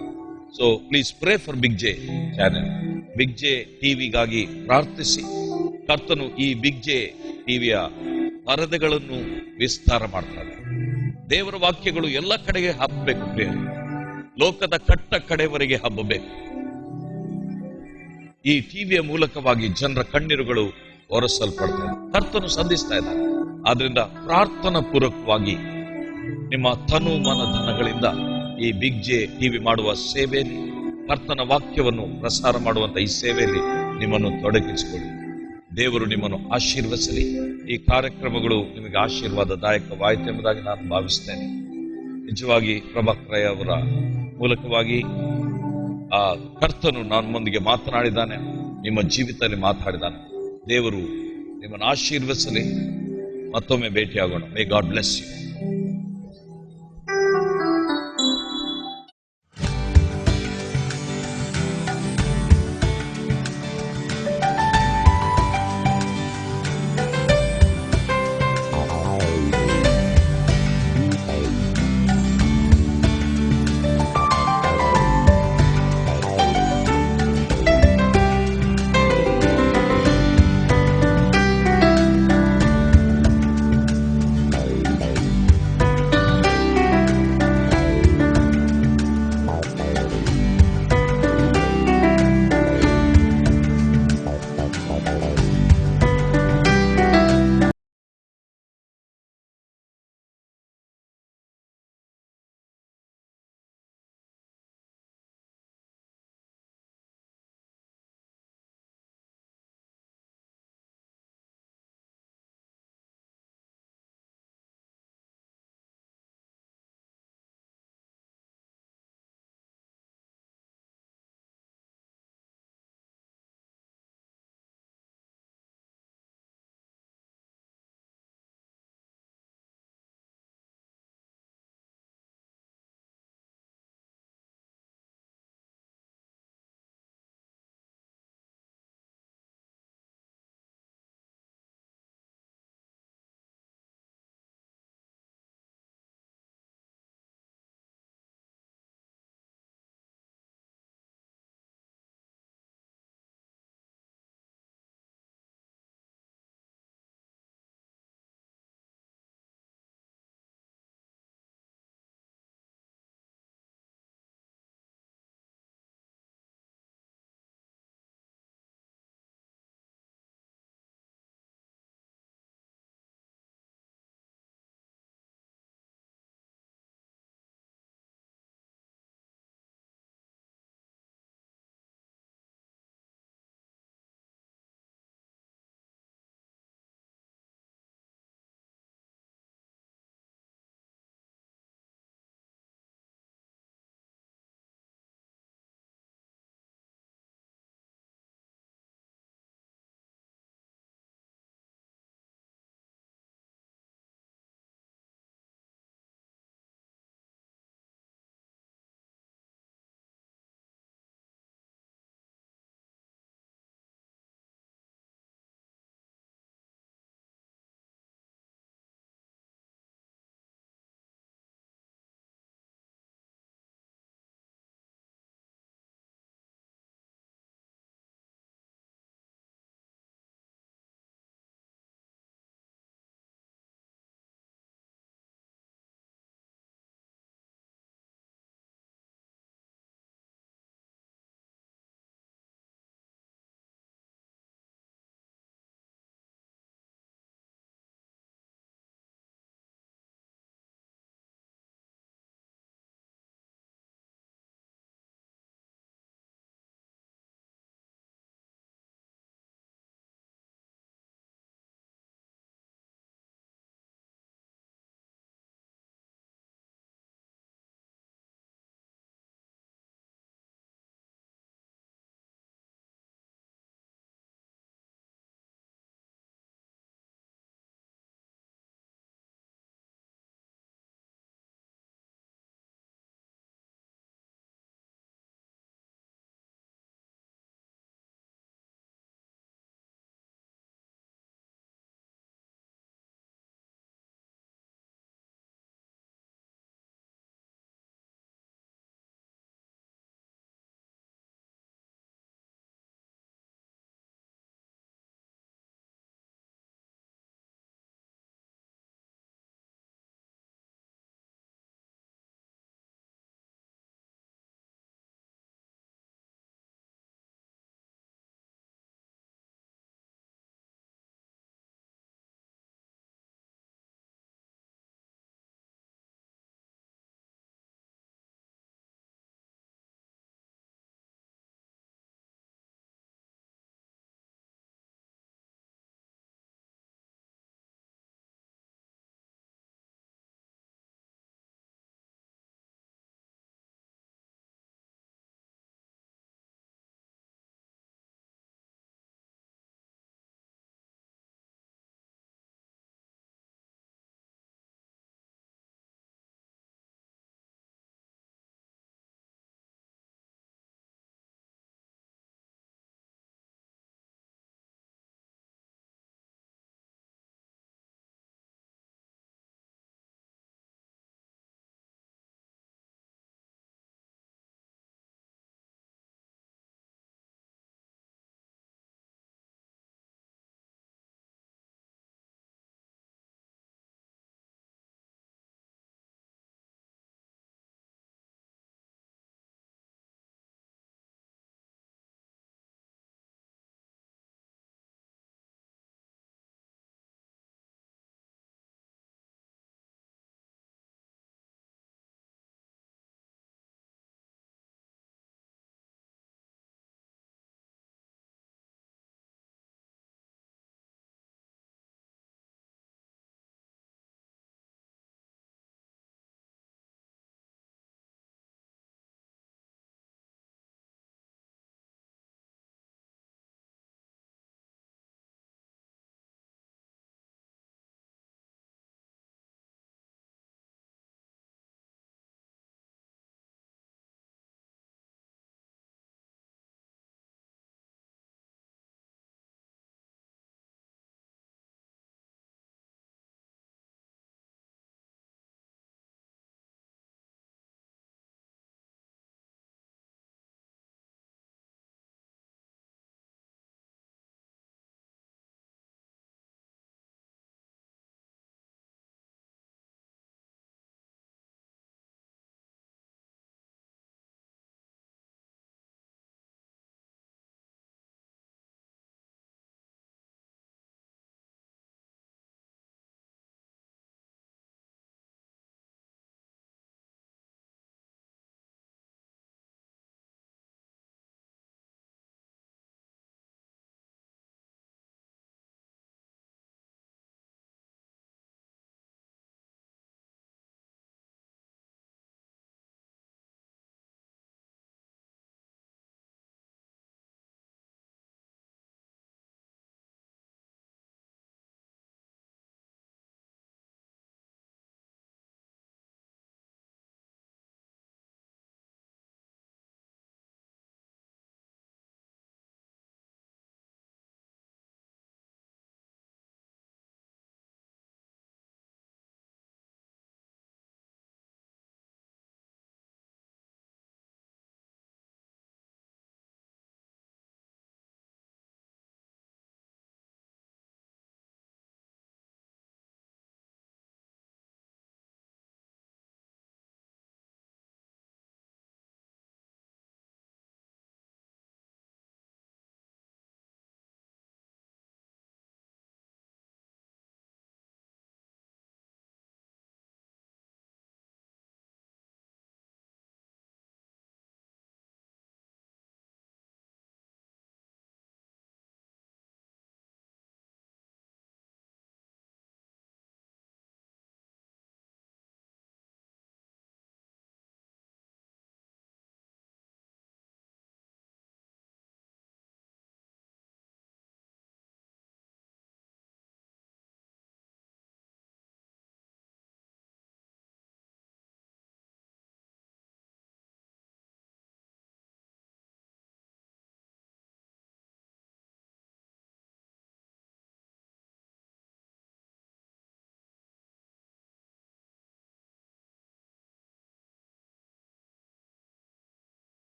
Speaker 1: So please pray for big J channel. Big J ಟಿವಿಗಾಗಿ ಪ್ರಾರ್ಥಿಸಿ. ಕರ್ತನು ಈ ಬಿಗ್ ಜೆ ಟಿವಿಯ ಪರದೆಗಳನ್ನು ವಿಸ್ತಾರ ಮಾಡ್ತಾರೆ. ದೇವರ ವಾಕ್ಯಗಳು ಎಲ್ಲ ಕಡೆಗೆ ಹಬ್ಬಬೇಕು. ಪ್ರಿಯರೇ, ಲೋಕದ ಕಟ್ಟ ಕಡೆವರೆಗೆ ಹಬ್ಬಬೇಕು. ಈ ಟಿವಿಯ ಮೂಲಕವಾಗಿ ಜನರ ಕಣ್ಣೀರುಗಳು ಒರೆಸಲ್ಪಡ್ತಾರೆ. ಕರ್ತನು ಸಂಧಿಸ್ತಾ ಇದ್ದಾರೆ. ಆದ್ರಿಂದ ಪ್ರಾರ್ಥನಾ ಪೂರ್ವಕವಾಗಿ ನಿಮ್ಮ ತನು ಮನ ಧನಗಳಿಂದ ಈ ಬಿಗ್ ಜೆ ಟಿವಿ ಮಾಡುವ ಸೇವೆಯಲ್ಲಿ, ಕರ್ತನ ವಾಕ್ಯವನ್ನು ಪ್ರಸಾರ ಮಾಡುವಂತ ಈ ಸೇವೆಯಲ್ಲಿ ನಿಮ್ಮನ್ನು ತೊಡಗಿಸಿಕೊಳ್ಳಿ. ದೇವರು ನಿಮ್ಮನ್ನು ಆಶೀರ್ವದಿಸಲಿ. ಈ ಕಾರ್ಯಕ್ರಮಗಳು ನಿಮಗೆ ಆಶೀರ್ವಾದದಾಯಕವಾಯಿತು ಎಂಬುದಾಗಿ ನಾನು ಭಾವಿಸ್ತೇನೆ. ನಿಜವಾಗಿ ಪ್ರಭಾಕರ್ ಅವರ ಮೂಲಕವಾಗಿ ಆ ಕರ್ತನು ನಮ್ಮೊಂದಿಗೆ ಮಾತನಾಡಿದ್ದಾನೆ, ನಿಮ್ಮ ಜೀವಿತದಲ್ಲಿ ಮಾತಾಡಿದ್ದಾನೆ. ದೇವರು ನಿಮ್ಮನ್ನು ಆಶೀರ್ವದಿಸಲಿ. ಮತ್ತೊಮ್ಮೆ ಭೇಟಿಯಾಗೋಣ. May God bless you.